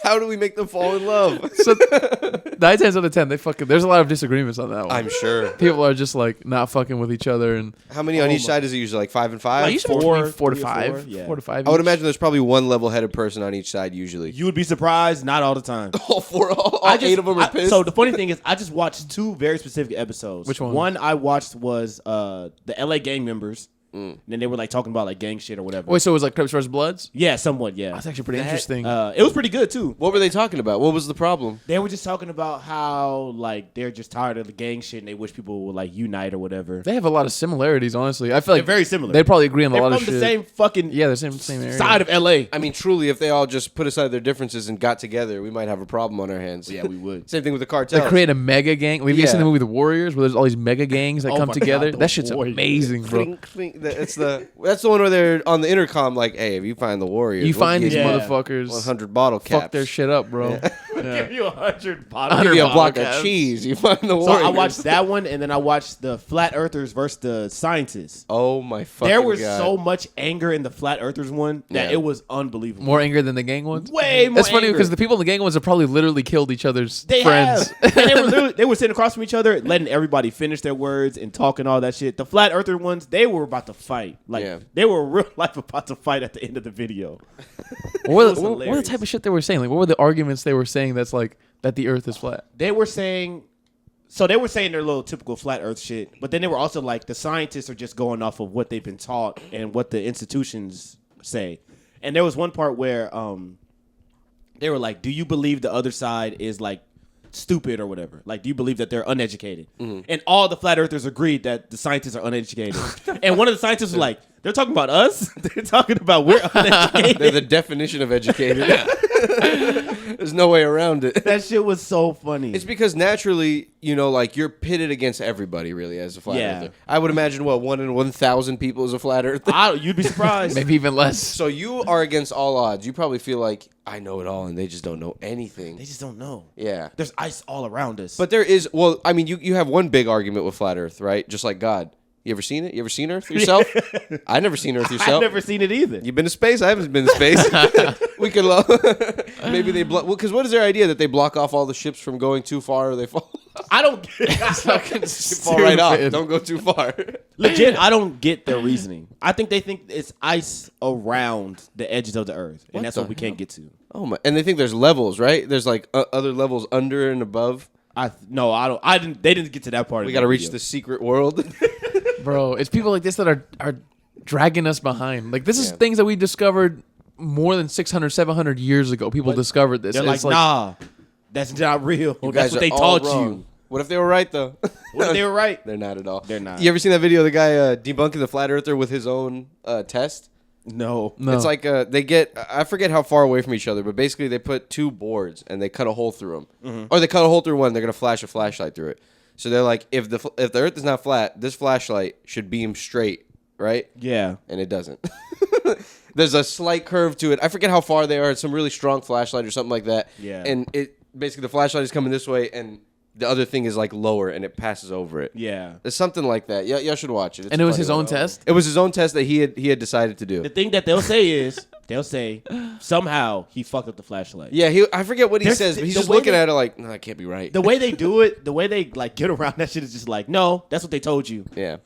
How do we make them fall in love? so 9 times out of 10, they fucking. There's a lot of disagreements on that one. I'm sure. People are just like not fucking with each other, and How many on Oh each my- side is it usually? Like 5 and 5? Like usually four, between 4 to three or 5, four, yeah. 4 to 5. I would each. imagine there's probably one level-headed person on each side usually. You would be surprised, not all the time. all I just- 8 of them are I- pissed. So the funny thing is, I just watched 2 very specific episodes. Which one? One I watched was the LA gang members, And then they were like talking about like gang shit or whatever. Wait, so it was like Crips vs. Bloods? Yeah, somewhat. Yeah, That's actually pretty interesting. it was pretty good too. What were they talking about? What was the problem? They were just talking about how like they're just tired of the gang shit and they wish people would like unite or whatever. They have a lot of similarities, honestly. I feel like They're very similar. They'd probably agree on a They're lot from of the shit. same fucking Yeah, they're same area. side of LA. I mean, truly, if they all just put aside their differences and got together, we might have a problem on our hands. Yeah, we would. Same thing with the They cartel. create a mega gang. We've Yeah. seen the movie The Warriors, where there's all these mega gangs that Oh come my together. God, The That shit's Warriors. amazing, bro. That's the one where they're on the intercom like, hey, if you find the Warriors, You find these Yeah. motherfuckers, 100 bottle caps. fuck their shit up, bro. Give you 100 I'll bottles. give you a block caps. of cheese. You find the So Warriors. I watched that one, and then I watched the Flat Earthers versus the Scientists. Oh my fucking There was God. so much anger in the Flat Earthers one that Yeah. it was unbelievable. More anger than the gang ones. Way more. That's funny anger. because the people in the gang ones have probably literally killed each other's They friends. have. And they were sitting across from each other, letting everybody finish their words and talking all that shit. The Flat Earther ones, they were about to fight. Like Yeah. they were real life about to fight at the end of the video. What were It was what were the hilarious. type of shit they were saying? Like, what were the arguments they were saying that's like that the Earth is flat? They were saying, so they were saying their little typical flat Earth shit, but then they were also like the scientists are just going off of what they've been taught and what the institutions say. And there was one part where they were like, "Do you believe the other side is like stupid or whatever? Like, do you believe that they're uneducated?" And all the flat earthers agreed that the scientists are uneducated. And one of the scientists was like, "They're talking about us. They're talking about we're uneducated." They're the definition of educated. There's no way around it. That shit was so funny. It's because naturally, like you're pitted against everybody, really, as a flat Yeah. earther. I would imagine, 1 in 1,000 people is a flat earther. You'd be surprised. Maybe even less. So you are against all odds. You probably feel like I know it all, and they just don't know anything. They just don't know. Yeah. There's ice all around us. But there is, you have one big argument with flat Earth, right? Just like God. You ever seen it? You ever seen Earth yourself? I never seen Earth yourself. I've never seen it either. You been to space? I haven't been to space. We could maybe they block. Well, because what is their idea that they block off all the ships from going too far, or they fall I don't fall right off? Stupid. Don't go too far. legit. I don't get their reasoning. I think they think it's ice around the edges of the earth, and that's the what we can't get to. Oh my! And they think there's levels, right? There's like other levels under and above. I don't. I didn't. They didn't get to that part. We of got to the reach video. the secret world. Bro, it's people like this that are dragging us behind. Like, this is Yeah. things that we discovered more than 600, 700 years ago. People discovered this. They're It's like, nah, that's not real. You That's guys what they are all taught wrong. you. What if they were right though? What if they were right? They're not at all. They're not. You ever seen that video of the guy debunking the flat earther with his own test? No. No. It's like they get, I forget how far away from each other, but basically they put two boards and they cut a hole through them. Or they cut a hole through one, they're going to flash a flashlight through it. So they're like, if the earth is not flat, this flashlight should beam straight, right? Yeah. And it doesn't. There's a slight curve to it. I forget how far they are. It's some really strong flashlight or something like that. Yeah. And it basically the flashlight is coming this way and the other thing is like lower and it passes over it. Yeah. It's something like that. Y'all should watch it. It's and it was funny. his own test? It was his own test that he had decided to do. The thing that they'll say is somehow he fucked up the flashlight. Yeah, I forget what he There's- says, but he's the just way looking they- at it like, no, that can't be right. The way they do it, the way they like get around that shit is just like, no, that's what they told you. Yeah.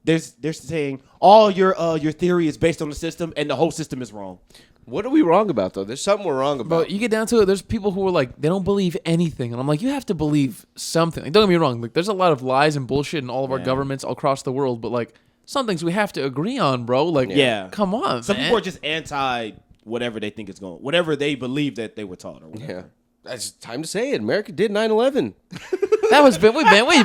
They're saying all your theory is based on the system and the whole system is wrong. What are we wrong about though? There's something we're wrong about. But you get down to it, there's people who are like, they don't believe anything. And I'm like, you have to believe something. Like, don't get me wrong. Like, there's a lot of lies and bullshit in all of our governments all across the world. But, like, some things we have to agree on, bro. Like, Yeah. come on, Some man. people are just anti whatever they think is going, whatever they believe that they were taught or whatever. yeah. That's time to say it. America did 9/11. That was we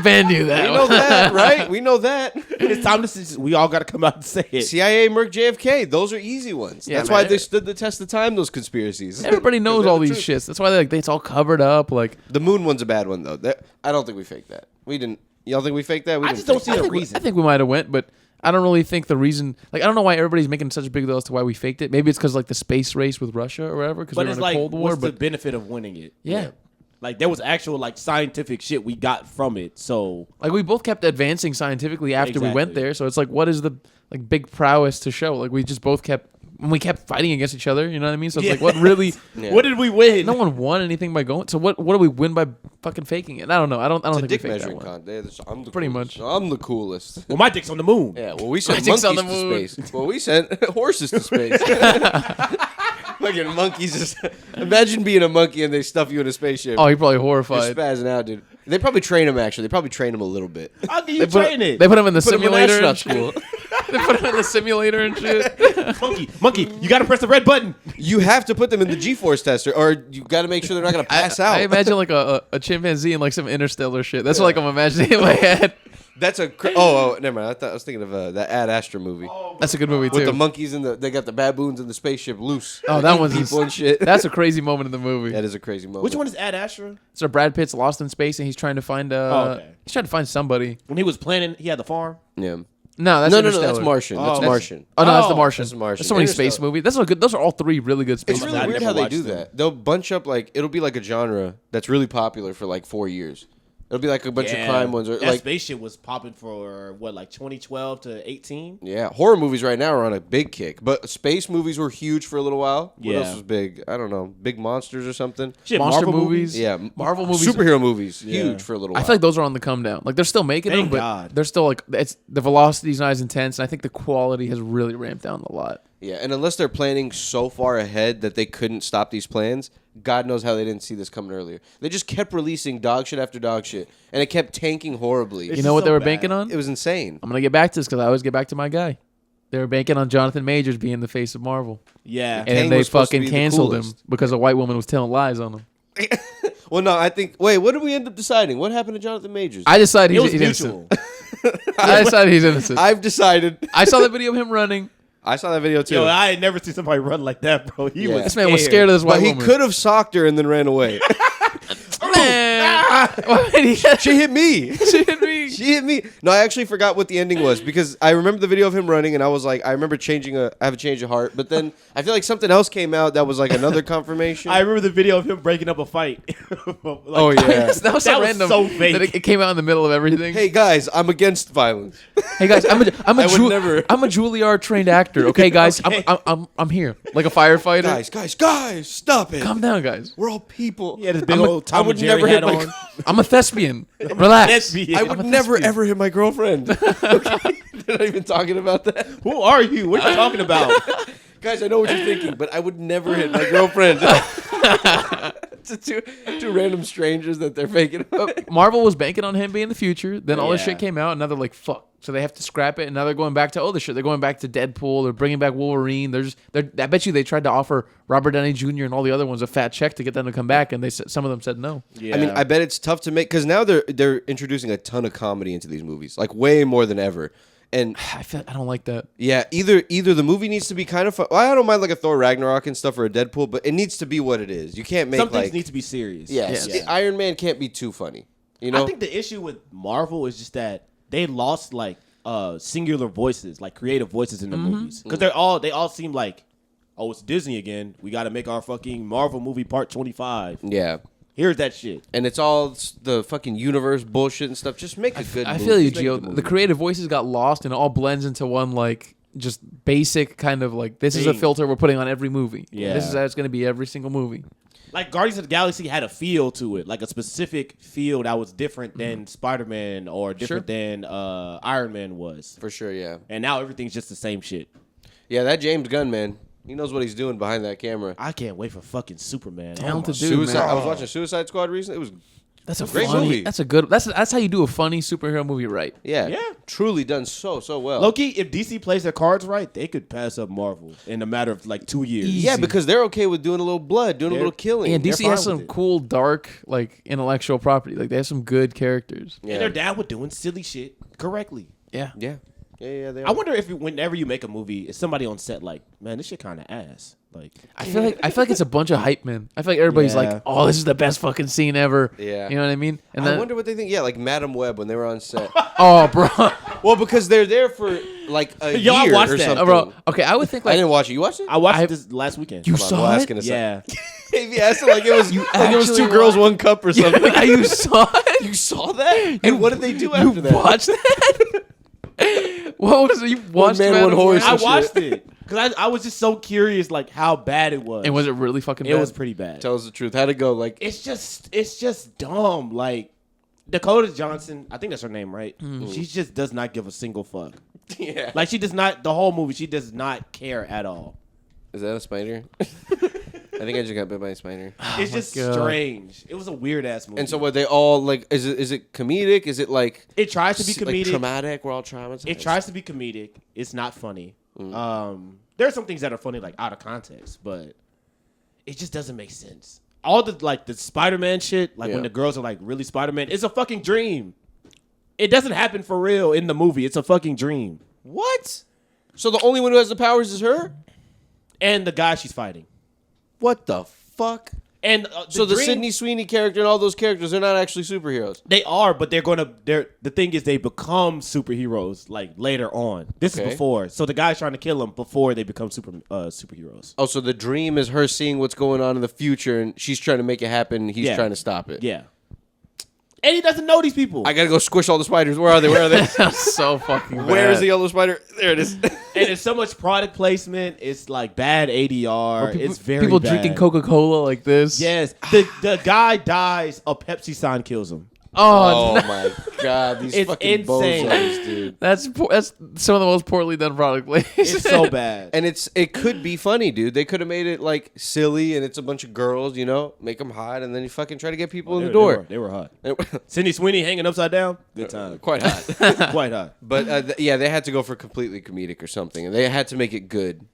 banned you that. We know that, right? We know that. It's time to we all got to come out and say it. CIA, Merc, JFK. Those are easy ones. Yeah, That's man. why they stood the test of time. Those conspiracies. Everybody knows They're all the these truth. shits. That's why it's all covered up. Like, The moon one's a bad one though. I don't think we faked that. We didn't. Y'all think we faked that? We I didn't just don't fake see that. the reason. I think we might have went, but I don't really think the reason. Like, I don't know why everybody's making such a big deal as to why we faked it. Maybe it's because like the space race with Russia or whatever. Because we But were it's in a like, Cold War. what's the But benefit of winning it? yeah. Like there was actual like scientific shit we got from it. So Like, we both kept advancing scientifically after we went Exactly. there. So it's like, what is the like big prowess to show? Like, we just both kept fighting against each other. You know what I mean? So it's like, what really? Yeah. what did we win? No one won anything by going. So what do we win by fucking faking it? I don't know. I don't It's a think we dick faked that measuring one. contest. I'm the Pretty coolest. much. I'm the coolest. Well, my dick's on the moon. Yeah, well, we sent dick's monkeys on the to moon. space. Well, we sent horses to space. Fucking monkeys just... Imagine being a monkey and they stuff you in a spaceship. Oh, you're probably You're horrified. spazzing out, dude. They probably train him, actually. They probably train him a little bit. How can you They train it? put him in the Put him in simulator. astronaut and shit. school. They put him in the simulator and shit. Monkey, you gotta press the red button. You have to put them in the G-force tester, or you got to make sure they're not going to pass out. I imagine like a chimpanzee in like some interstellar shit. That's what like I'm imagining in my head. That's a never mind. I was thinking of that Ad Astra movie That's a good movie too. with the monkeys and they got the baboons in the spaceship loose. Oh, that one's people and shit. That's a crazy moment in the movie. That is a crazy moment. Which one is Ad Astra? So Brad Pitt's lost in space and he's trying to find he's trying to find somebody. When he was planning, he had the farm. Yeah. No, that's No, Interstellar. that's Martian. That's Martian. Oh no, that's the Oh, Martian. that's the Martian. There's so many Interstellar. space movies. That's not good. Those are all three really good space It's movies. really I've weird never how they watched do them. that. They'll bunch up it'll be like a genre that's really popular for like 4 years. It'll be like a bunch of crime ones, or that like space shit was popping for what, like 2012 to 18. horror movies right now are on a big kick. But space movies were huge for a little while. What Yeah. else was big? I don't know. Big monsters or something. Shit, Monster Marvel movies. Yeah, Marvel movies. superhero movies, Yeah. huge for a little while. I feel like those are on the come down. Like they're still making Thank them, but God. they're still like the velocity's not as intense, and I think the quality has really ramped down a lot. Yeah, and unless they're planning so far ahead that they couldn't stop these plans, God knows how they didn't see this coming earlier. They just kept releasing dog shit after dog shit, and it kept tanking horribly. You know what so they were bad. banking on? It was insane. I'm gonna get back to this because I always get back to my guy. They were banking on Jonathan Majors being the face of Marvel, Yeah. and Kang then they was supposed to fucking be the canceled him coolest. because a white woman was telling lies on him. Well, no, I think. Wait, what did we end up deciding? What happened to Jonathan Majors? I decided It was he's innocent. mutual. I decided he's innocent. I've decided. I saw the video of him running. I saw that video too. Yo, I ain't never seen somebody run like that, bro. He Yeah. was This man was scared of this but white he woman. could have socked her and then ran away. Man. Why did he She hit me. She hit me. She hit me. No, I actually forgot what the ending was because I remember the video of him running and I was like, I remember I have a change of heart. But then I feel like something else came out that was like another confirmation. I remember the video of him breaking up a fight. Oh, yeah. That was so That was random. so fake. That it came out in the middle of everything. Hey guys, I'm against violence. Hey guys, I'm a I would never- I'm a Juilliard trained actor. Okay, guys, Okay. I'm here like a firefighter. Guys, stop it. Calm down, guys. We're all people. He had his big I'm a- old Tom I would and Jerry never hat hit my on. I'm a thespian. Relax. Lesbian. I I'm would a never thespian. ever hit my girlfriend. Okay? They're not even talking about that. Who are you? What are you talking about? Guys, I know what you're thinking, but I would never hit my girlfriend. To two random strangers that they're faking up. Marvel was banking on him being the future. Then all this Yeah. shit came out, and now they're like, "Fuck!" So they have to scrap it, and now they're going back to other shit. They're going back to Deadpool. They're bringing back Wolverine. I bet you they tried to offer Robert Downey Jr. and all the other ones a fat check to get them to come back, and some of them said no. Yeah. I mean, I bet it's tough to make because now they're introducing a ton of comedy into these movies, like way more than ever. And I don't like that. yeah, either the movie needs to be kind of fun. Well, I don't mind like a Thor Ragnarok and stuff or a Deadpool, but it needs to be what it is. You can't make some things like need to be serious. yes, Yes. Iron Man can't be too funny. You know, I think the issue with Marvel is just that they lost like singular voices, like creative voices in the movies, because they all seem like, oh, it's Disney again. We got to make our fucking Marvel movie part 25. yeah. Here's that shit. And it's all the fucking universe bullshit and stuff. Just make a good I movie. feel you, Just make a Gio. good The movie. creative voices got lost, and it all blends into one like just basic kind of like this is a Thing. filter we're putting on every movie. Yeah. This is how it's going to be every single movie. Like Guardians of the Galaxy had a feel to it, like a specific feel that was different than Spider-Man or different than Iron Man was. For sure, yeah. And now everything's just the same shit. Yeah, that James Gunn, man. He knows what he's doing behind that camera. I can't wait for fucking Superman. Talented Oh my- dude, Suicide. man. I was watching Suicide Squad recently. It was That's a Great funny, movie. That's a good. That's how you do a funny superhero movie right. yeah, truly done so well. Low-key, if DC plays their cards right, they could pass up Marvel in a matter of like 2 years. Yeah, Easy. because they're okay with doing a little blood, doing a They're- little killing. And they're DC fine has with some it. cool, dark, like intellectual property. Like they have some good characters. Yeah. And they're down with doing silly shit correctly. Yeah. Yeah. Yeah, they I are. wonder if whenever you make a movie, is somebody on set like, man, this shit kind of ass. Like, I feel like it's a bunch of hype men. I feel like everybody's Yeah. like, "Oh, this is the best fucking scene ever." Yeah. You know what I mean? And I then, wonder what they think. Yeah, like Madam Web when they were on set. oh, bro, Well, because they're there for like a Yo, I year watched or that. something. bro. Okay, I would think I like didn't watch it. You watched it? I watched I- this last weekend. you Hold on, saw we'll ask it. in a second. Yeah. If you asked it like it was, You like it was actually two girls, wa- one cup or something. you saw it. You saw that? And what did they do You after that? watched that? What was it? You watched man, Madam one horse. Web? I shit. watched it because I was just so curious, like how bad it was. And was it really fucking bad? It was pretty bad. Tell us the truth. How'd it go? Like, It's just dumb. Like Dakota Johnson, I think that's her name, right? She just does not give a single fuck. yeah. Like she does not. The whole movie, she does not care at all. Is that a spider? think I just got bit by a spider. It's just God. strange. It was a weird ass movie. And so what? They all like? Is it comedic? Is it like? It tries to be like comedic. traumatic. We're all traumatized. It tries to be comedic. It's not funny. There are some things that are funny, like out of context, but it just doesn't make sense. All the Spider-Man shit, like when the girls are like really Spider-Man, it's a fucking dream. It doesn't happen for real in the movie. It's a fucking dream. What? So the only one who has the powers is her? And the guy she's fighting. What the fuck? And So the dream- Sydney Sweeney character and all those characters, they're not actually superheroes. They are, but the thing is they become superheroes like later on. This is before. So the guy's trying to kill them before they become superheroes. Oh, so the dream is her seeing what's going on in the future and she's trying to make it happen and he's trying to stop it. Yeah. And he doesn't know these people. I gotta go squish all the spiders. Where are they? Where are they? That's so fucking bad. Where is the yellow spider? There it is. And it's so much product placement. It's like bad ADR. It's very people bad. drinking Coca-Cola like this. Yes. The guy dies. A Pepsi sign kills him. Oh, no. my god, these It's fucking insane. bozos, dude. That's some of the most poorly done product placement. It's so bad. And it could be funny, dude. They could have made it like silly, and it's a bunch of girls, make them hot, and then you fucking try to get people in the door. They were hot. Sydney Sweeney hanging upside down. Good time. Quite hot. Quite hot. But they had to go for completely comedic or something, and they had to make it good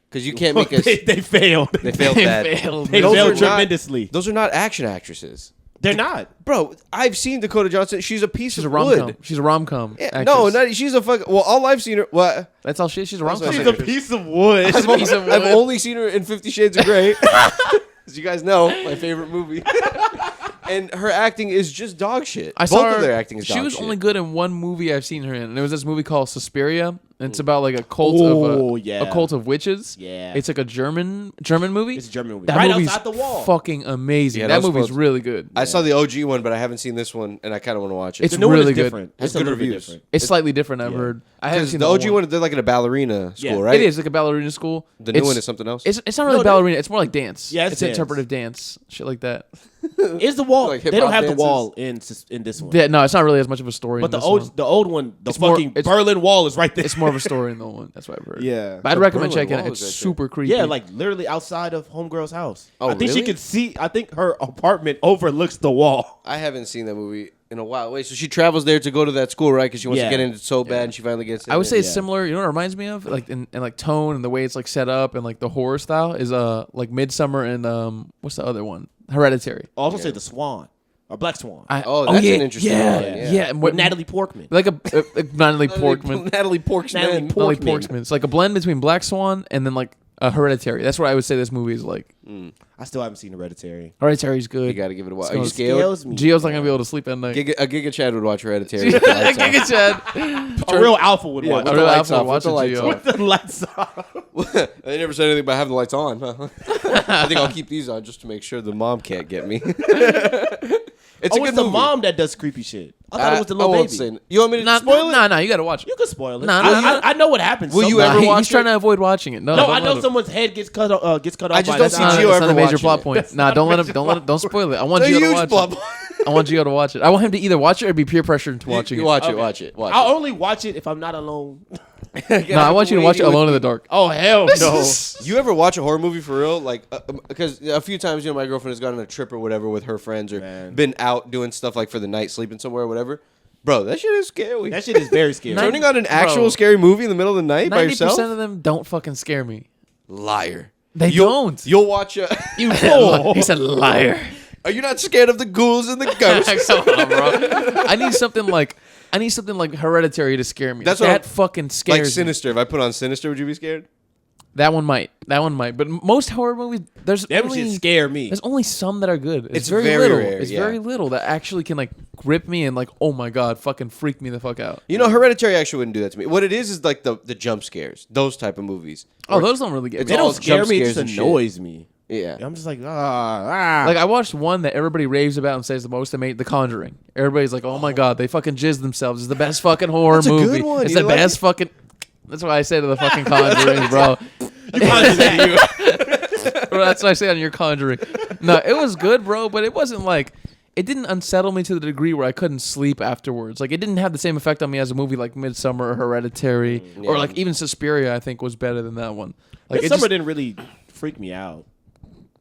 because you can't make us. They failed. They failed bad. They Those failed are not- tremendously. Those are not action actresses. They're not. Bro, I've seen Dakota Johnson. She's a piece She's of a rom-com. wood. She's a rom-com. Yeah, actress. no, she's a fucking. Well, all I've seen her. What? That's all she is. She's a rom-com. She's She's a a piece of wood. She's a piece of wood. I've only seen her in 50 Shades of Grey. As you guys know, my favorite movie. And her acting is just dog shit. I saw Both her, of their acting is dog She was shit. only good in one movie I've seen her in, and it was this movie called Suspiria. And it's about like a cult a cult of witches. Yeah. It's like a German movie. It's a German movie. That Right movie's outside the wall. fucking amazing. Yeah, that that was movie's supposed- really good. I saw the OG one, but I haven't seen this one, and I kind of want to watch it. It's The new one really is good. different. It's a good little bit reviews. different. It's slightly different. I've heard. I haven't seen the the OG old one. They're like in a ballerina school, Yeah. right? It is like a ballerina school. The new It's- one is something else. It's not really No, ballerina. It's more like dance. Yeah, it's dance. interpretive dance, shit like that. Is the wall? Like they hip-hop don't have dances. the wall in this one. No, it's not really as much of a story. But in the this old one. the old one, the It's more- fucking it's- Berlin Wall is right there. It's more of a story in the old one. That's what I've heard. Yeah. But I'd The recommend Berlin checking it. Wall It's is right there. super creepy. Yeah, like literally outside of Homegirl's house. Oh, I think she really? could see. I think her apartment overlooks the wall. I haven't seen that movie in a while. Wait, so she travels there to go to that school, right? Because she wants Yeah. to get in it so bad, and she finally gets in. I would say it's Yeah. similar. You know what it reminds me of? Like in like tone and the way it's like set up and like the horror style is like Midsummer and what's the other one? Hereditary. Also say the Swan or Black Swan. Oh, that's an interesting yeah, one, Yeah, yeah. and with Natalie Portman. like a Natalie Portman. Natalie Portman. Natalie Natalie Portman. Portman. It's like a blend between Black Swan and then like Hereditary. That's what I would say this movie is like. I still haven't seen Hereditary. Hereditary's good. You got to give it a watch. It's Are you gonna scared? Scales me. Gio's not gonna be able to sleep at night. Giga Chad would watch Hereditary. with the lights off. Giga Chad. A real alpha would Yeah, watch with A the real lights alpha off. would With the watch lights it, off. the lights off. They never said anything about having the lights on. Huh? I think I'll keep these on just to make sure the mom can't get me. It's a It's good the movie. mom that does creepy shit. I thought it was the I little won't baby. say- You want me to Nah, spoil it? Nah, you gotta watch it. You can spoil it. Nah, I know what happens. Will you sometimes. ever watch He's trying it? to avoid watching it. No, No, don't I let know him. someone's head gets cut off. I just by don't the see side. Gio It's not ever a major watching plot it. point. Nah, don't spoil it. I want It's a you to huge watch plot it. point. I want Gio to watch it. I want him to either watch it or be peer pressured into watching You it. watch it, Okay. watch it, watch I'll it. only watch it if I'm not alone. No, I want you to watch it alone in the dark. Oh hell no! You ever watch a horror movie for real? Like, because a few times, my girlfriend has gone on a trip or whatever with her friends or Man. been out doing stuff like for the night, sleeping somewhere or whatever. Bro, that shit is scary. That shit is very scary. Turning on an actual Bro. scary movie in the middle of the night by 90% yourself? of them don't fucking scare me. Liar. They You'll- don't. You'll watch You he said liar. Are you not scared of the ghouls and the ghosts? Come on, bro. I need something like Hereditary to scare me. That's what that I'm- fucking scares Like me. Sinister. If I put on Sinister, would you be scared? That one might. But most horror movies, there's That only shit scare me. there's only some that are good. It's, It's very, very little. rare, It's yeah. very little that actually can like grip me and like, oh my god, fucking freak me the fuck out. You know, Hereditary actually wouldn't do that to me. What it is like the jump scares. Those type of movies. Oh, those don't really get It's me. They all don't scare jump me. It scares just and shit. annoys me. Yeah. I'm just like Like I watched one that everybody raves about and says the most. They made The Conjuring. Everybody's like, "Oh my god, they fucking jizz themselves. It's the best fucking horror That's a good movie. one. It's You the like best it? fucking." That's what I say to the fucking Conjuring, bro. That's what I say on your Conjuring. No, it was good, bro, but it wasn't like it didn't unsettle me to the degree where I couldn't sleep afterwards. Like it didn't have the same effect on me as a movie like Midsummer or Hereditary or Yeah. like even Suspiria. I think was better than that one. Like Like it Summer just, didn't really freak me out.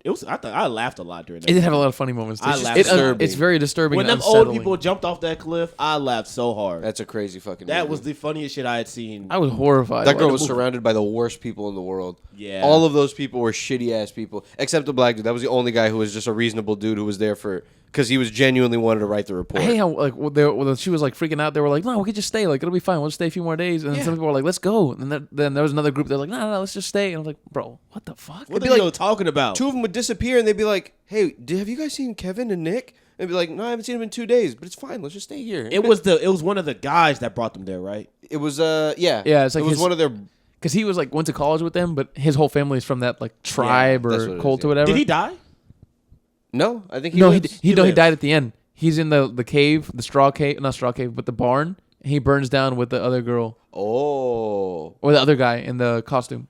It was. I thought I laughed a lot during that. It did have a lot of funny moments. I laughed. It's very disturbing. When and them old unsettling. people jumped off that cliff, I laughed so hard. That's a crazy fucking. That movie. was the funniest shit I had seen. I was horrified. That girl by was the movie. surrounded by the worst people in the world. Yeah. All of those people were shitty ass people, except the black dude. That was the only guy who was just a reasonable dude who was there because he was genuinely wanted to write the report. I hate how like when she was like freaking out. They were like, "No, we could just stay. Like it'll be fine. We'll just stay a few more days." And then some people were like, "Let's go." And then there was another group that was like, "No, let's just stay." And I was like, "Bro, what the fuck?" What be are you like- talking about? Two of them would disappear, and they'd be like, "Hey, have you guys seen Kevin and Nick?" And be like, "No, I haven't seen them in 2 days, but it's fine. Let's just stay here." It was one of the guys that brought them there, right? It was Yeah, it's like it was his- one of their. Because he was like went to college with them, but his whole family is from that like tribe that's what or it cult is, or yeah. whatever. Did he die? No, I think he. No, lives. he lives. died at the end. He's in the cave, the straw cave, not straw cave, but the barn. He burns down with the other girl Oh, or the other guy in the costume.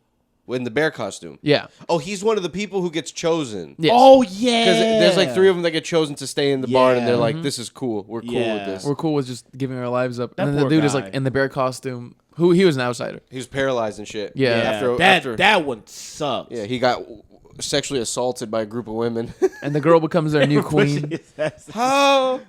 in the bear costume. Yeah. Oh, he's one of the people who gets chosen. Yes. Oh yeah. Because there's like 3 of them that get chosen to stay in the barn, and they're Yeah. like, "This is cool. We're cool Yeah. with this." We're cool with just giving our lives up. That And then the poor dude is guy. like in the bear costume. Who he was an outsider. He was paralyzed and shit. Yeah. That one sucked. Yeah, he got sexually assaulted by a group of women. And the girl becomes their new queen. That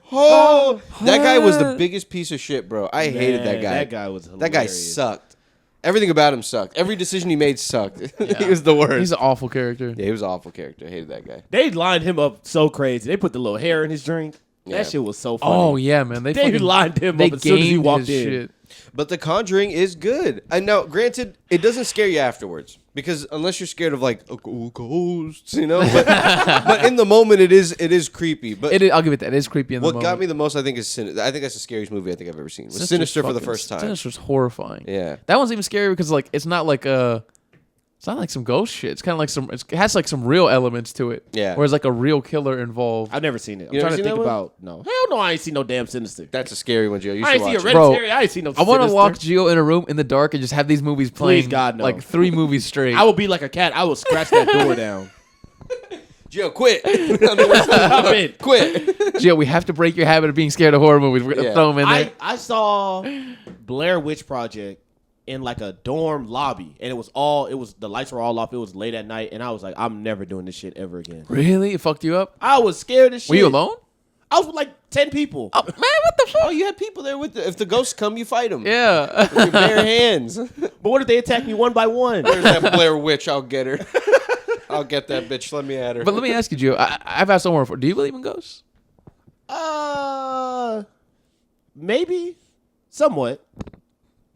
guy was the biggest piece of shit, bro. I hated that guy. That guy was hilarious. That guy sucked. Everything about him sucked. Every decision he made sucked. He was the worst. He's an awful character. Yeah, he was an awful character. I hated that guy. They lined him up so crazy. They put the little hair in his drink. Yeah. That shit was so funny. Oh yeah, man. They fucking lined him they up as soon as he gamed walked his in. shit. But The Conjuring is good. And now, granted, it doesn't scare you afterwards. Because unless you're scared of like ghosts, you know? But in the moment, it is creepy. But I'll give it that. It is creepy in the what moment. got me the most, I think, is I think that's the scariest movie I think I've ever seen. Was Sinister for the first time. Sinister's horrifying. Yeah. That one's even scarier because like it's not like some ghost shit. It's kind of like it has like some real elements to it. Yeah. Whereas like a real killer involved. I've never seen it. I'm You never trying to seen think that one? about. No. Hell no, I ain't seen no damn Sinister. That's a scary one, Joe. You I should ain't see watch it. Hereditary. I ain't seen no I want to Sinister. lock Gio in a room in the dark and just have these movies playing. Please, God, no. Like 3 movies straight. I will be like a cat. I will scratch that door down. Joe, quit. Stop it. Quit. Gio, we have to break your habit of being scared of horror movies. We're gonna Yeah. throw them in there. I saw Blair Witch Project in like a dorm lobby, and the lights were all off. It was late at night, and I was like, I'm never doing this shit ever again. Really? It fucked you up? I was scared as shit. Were you alone? I was with like 10 people. Oh, man, what the fuck? Oh, you had people there with if the ghosts come, you fight them. Yeah. With your bare hands. But what if they attack me one by one? There's that Blair Witch. I'll get her. I'll get that bitch. Let me at her. But let me ask you, Gio. I've asked someone before. Do you believe in ghosts? Maybe, somewhat.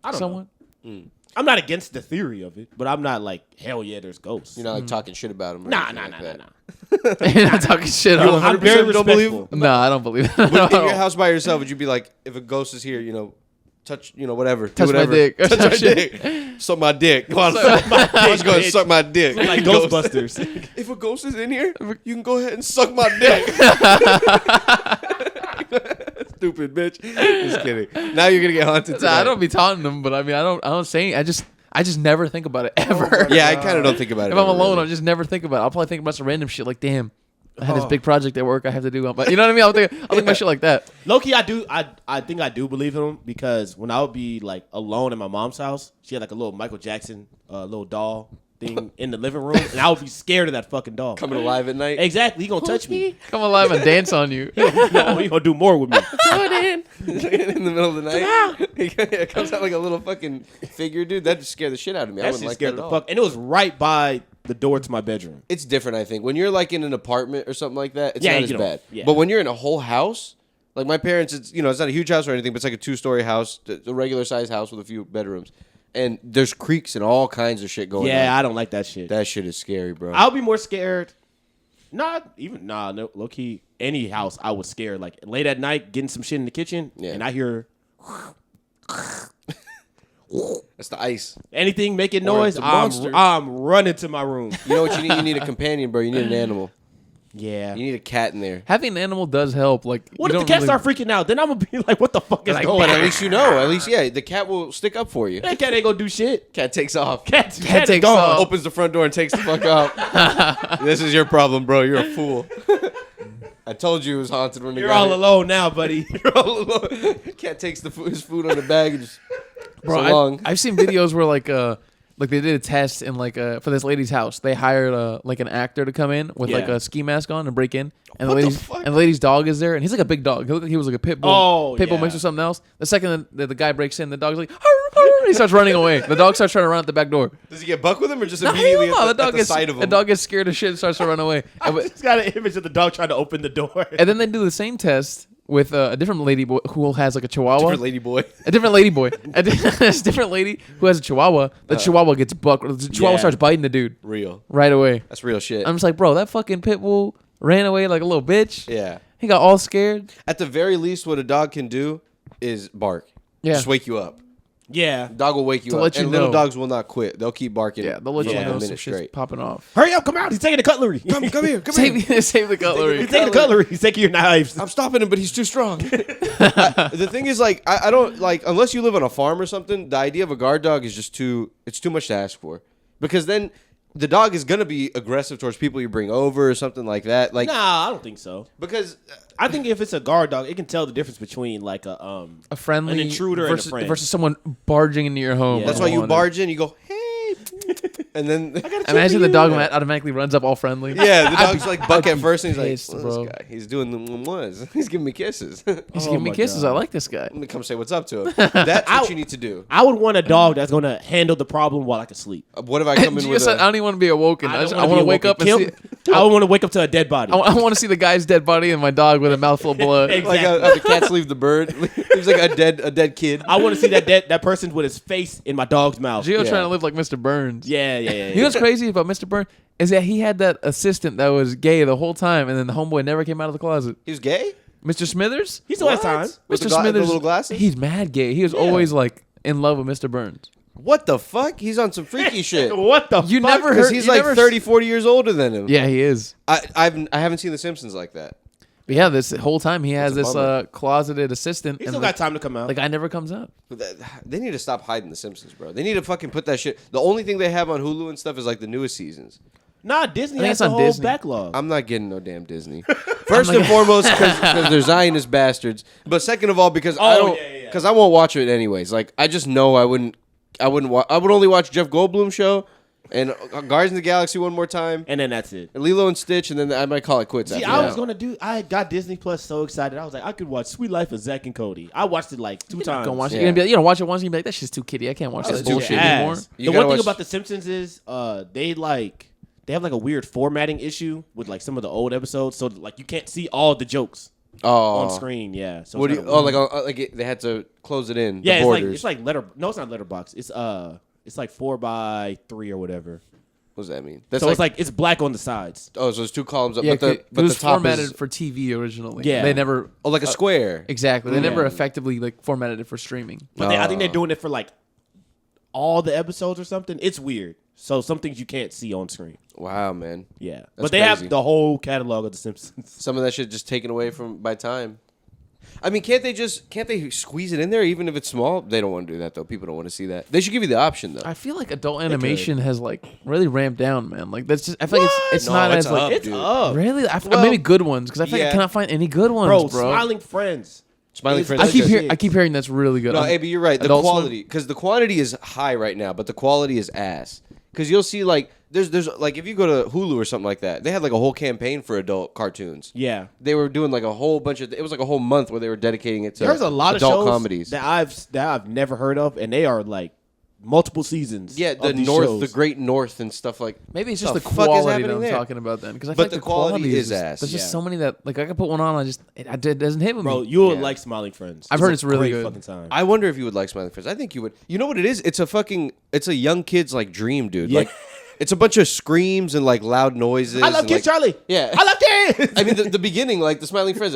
I don't know. Someone? I'm not against the theory of it, but I'm not like hell yeah. There's ghosts. You're not like talking shit about them. Nah. You're not talking shit on I'm them. very 100% don't believe- respectful. No, I don't believe that. In your house by yourself, would you be like, if a ghost is here, touch, whatever, do Touch my whatever. dick. touch my dick, suck my dick. Come on, let's go and suck my dick. Like Ghost. Ghostbusters. If a ghost is in here, you can go ahead and suck my dick. Stupid bitch. Just kidding. Now you're gonna get haunted. Nah, Tonight. I don't be taunting them, but I mean, I don't say. I just never think about it ever. Yeah, I kind of don't think about it. If I'm ever, alone, really. I just never think about it. I'll probably think about some random shit like, damn, I had this big project at work I have to do. But you know what I mean? I'll think about shit like that. Low-key, I think I do believe in them because when I would be like alone in my mom's house, she had like a little Michael Jackson little doll thing in the living room, and I would be scared of that fucking doll. coming alive at night. Exactly, he gonna touch me. Come alive and dance on you. He gonna do more with me. in the middle of the night. He comes out like a little fucking figure, dude. That'd scare the shit out of me. I That wouldn't shit like scared that the at all. fuck, and it was right by the door to my bedroom. It's different, I think. When you're like in an apartment or something like that, it's Yeah, not you as don't- bad. yeah. But when you're in a whole house, like my parents, it's not a huge house or anything, but it's like a 2-story house, a regular sized house with a few bedrooms, and there's creaks and all kinds of shit going on. Yeah, I don't like that shit. That shit is scary, bro. I'll be more scared. No, low key. Any house, I was scared. Like late at night, getting some shit in the kitchen, Yeah. and I hear That's the ice. anything making Or noise. it's a monster. I'm running to my room. You know what you need? You need a companion, bro. You need an animal. Yeah. You need a cat in there. Having an animal does help. Like, What you if the don't cat start freaking out? Then I'm gonna be like, "What the fuck is Like, going But on?" at least you know. At least, yeah, the cat will stick up for you. That cat ain't gonna do shit. Cat takes off. Cat takes is gone. off. Opens the front door and takes the fuck off. This is your problem, bro. You're a fool. I told you it was haunted when You're all alone now, buddy. You're all alone. Cat takes his food on the bag and just Bro, so long. I've seen videos where like like they did a test in like for this lady's house. They hired like an actor to come in with like Yeah. a ski mask on and break in. And What the the lady's fuck? and the lady's dog is there, and he's like a big dog. He looked like he was like a pit bull. Oh, pit bull yeah. mixed with something else. The second that the guy breaks in, the dog's like, "Arr, arr," he starts running away. The dog starts trying to run out the back door. Does he get buck with him or just No, immediately hell no. at the sight of him? The dog gets scared as shit and starts to run away. I just got an image of the dog trying to open the door. And then they do the same test with a different lady boy who has like a chihuahua. Different lady boy. A different lady boy. This different lady who has a chihuahua. The chihuahua gets bucked. The chihuahua Yeah. starts biting the dude Real. right away. That's real shit. I'm just like, bro, that fucking pit bull ran away like a little bitch. Yeah. He got all scared. At the very least, what a dog can do is bark. Yeah. Just wake you up. Yeah. Dog will wake you To up. let you and little know. dogs will not quit. They'll keep barking. Yeah, they'll let for you like know a some minute shit's straight. popping off. Hurry up, come out. He's taking the cutlery. Come here. Come here. Save the cutlery. He's taking the cutlery. He's taking your knives. I'm stopping him, but he's too strong. The thing is, like, I don't like unless you live on a farm or something. The idea of a guard dog is just it's too much to ask for, because then the dog is gonna be aggressive towards people you bring over or something like that. Like, Nah, I don't think so. because I think if it's a guard dog, it can tell the difference between like a friendly an intruder versus, and a friend. versus someone barging into your home. Yeah. that's why you unwanted. barge in. You go, hey, and then Imagine the dog automatically runs up all friendly. yeah, the dog's like buck at first, and he's like, pissed, "Well, bro. this guy, he's doing the was. He's giving me kisses. He's Oh giving me my kisses. God. I like this guy. I'm gonna come say what's up to him. That's what you need to do. I would want a dog that's gonna handle the problem while I can sleep. What if I come in with Just, I a, don't even want to be awoken. I don't want to wake up and see. I would want to wake up to a dead body. I want to see the guy's dead body and my dog with a mouthful of blood. Exactly. like the cats leave the bird? He's like a dead kid. I want to see that person with his face in my dog's mouth. Gio Yeah. trying to live like Mr. Burns. Yeah. You know what's crazy about Mr. Burns is that he had that assistant that was gay the whole time, and then the homeboy never came out of the closet. He was gay. Mr. Smithers? He still has What? time. With Mr. the Smithers, little glasses? he's mad gay. He was always like in love with Mr. Burns. What the fuck? He's on some freaky shit. What the You fuck? never Because heard- he's you like never 30, 40 years older than him. Yeah, he is. I haven't seen The Simpsons like that. But yeah, this whole time he has That's a this bummer. closeted assistant, He and still the, got time to come out. the guy never comes out. They need to stop hiding The Simpsons, bro. They need to fucking put that shit. The only thing they have on Hulu and stuff is like the newest seasons. Nah, Disney I think has it's the on whole Disney. backlog. I'm not getting no damn Disney. First and foremost, because they're Zionist bastards. But second of all, because I Oh, don't, yeah. because I won't watch it anyways. Like I just know I wouldn't. I would only watch Jeff Goldblum show and Guardians of the Galaxy one more time, And then that's it. and Lilo and Stitch, and then I might call it quits. See, after I that. was gonna I got Disney Plus so excited. I was like, I could watch Sweet Life of Zack and Cody. I watched it like 2 times. Gonna watch it. Yeah. You're gonna be, watch it once and you be like, that shit's too kiddie. I can't watch That's that too bullshit shitty. anymore. Ass. You The gotta one thing watch- about The Simpsons is they have like a weird formatting issue with like some of the old episodes, so like you can't see all the jokes Oh. on screen. Yeah. So What do it's you? kinda Oh, weird. like they had to close it in. Yeah, the it's borders. like letter. No, it's not letterbox. It's like 4x3 or whatever. What does that mean? That's So it's like it's black on the sides. oh, so it's 2 columns up, Yeah, but it the was top formatted is for TV originally. Yeah. They never like a square. exactly. They never Yeah. effectively like formatted it for streaming. But I think they're doing it for like all the episodes or something. It's weird. So some things you can't see on screen. Wow, man. Yeah, That's but they crazy. have the whole catalog of The Simpsons. Some of that shit just taken away from by time. I mean, can't they squeeze it in there even if it's small? They don't want to do that though. People don't want to see that. They should give you the option though. I feel like adult animation has like really ramped down, man. Like that's just I feel like it's No, not it's as like up, It's dude. up, really Well, maybe good ones because I feel like yeah. I cannot find any good ones, bro. bro. Smiling Friends. Smiling It's- Friends. I is keep good. I keep hearing that's really good. No, I'm- Abe, you're right. The Adult Swim? quality, because the quantity is high right now, but the quality is ass. Because you'll see like there's like if you go to Hulu or something like that, they had like a whole campaign for adult cartoons. Yeah, They were doing like a whole bunch of. It was like a whole month where they were dedicating it to. there's a lot of adult shows comedies. that I've never heard of, and they are like multiple seasons. Yeah, the of these North, shows. the Great North, and stuff like. Maybe it's just the fuck is quality that happening I'm there? talking about then because I But feel like the quality is just, ass. There's just Yeah. so many that like I could put one on. It doesn't hit with Bro, me. you'll Yeah. like Smiling Friends. I've It's heard a it's really great good. fucking time. I wonder if you would like Smiling Friends. I think you would. You know what it is? It's a young kid's like dream, dude. Yeah. Like, it's a bunch of screams and like loud noises. I love and, Kids like, Charlie. Yeah. I love kids. I mean, the beginning, like the Smiling Friends,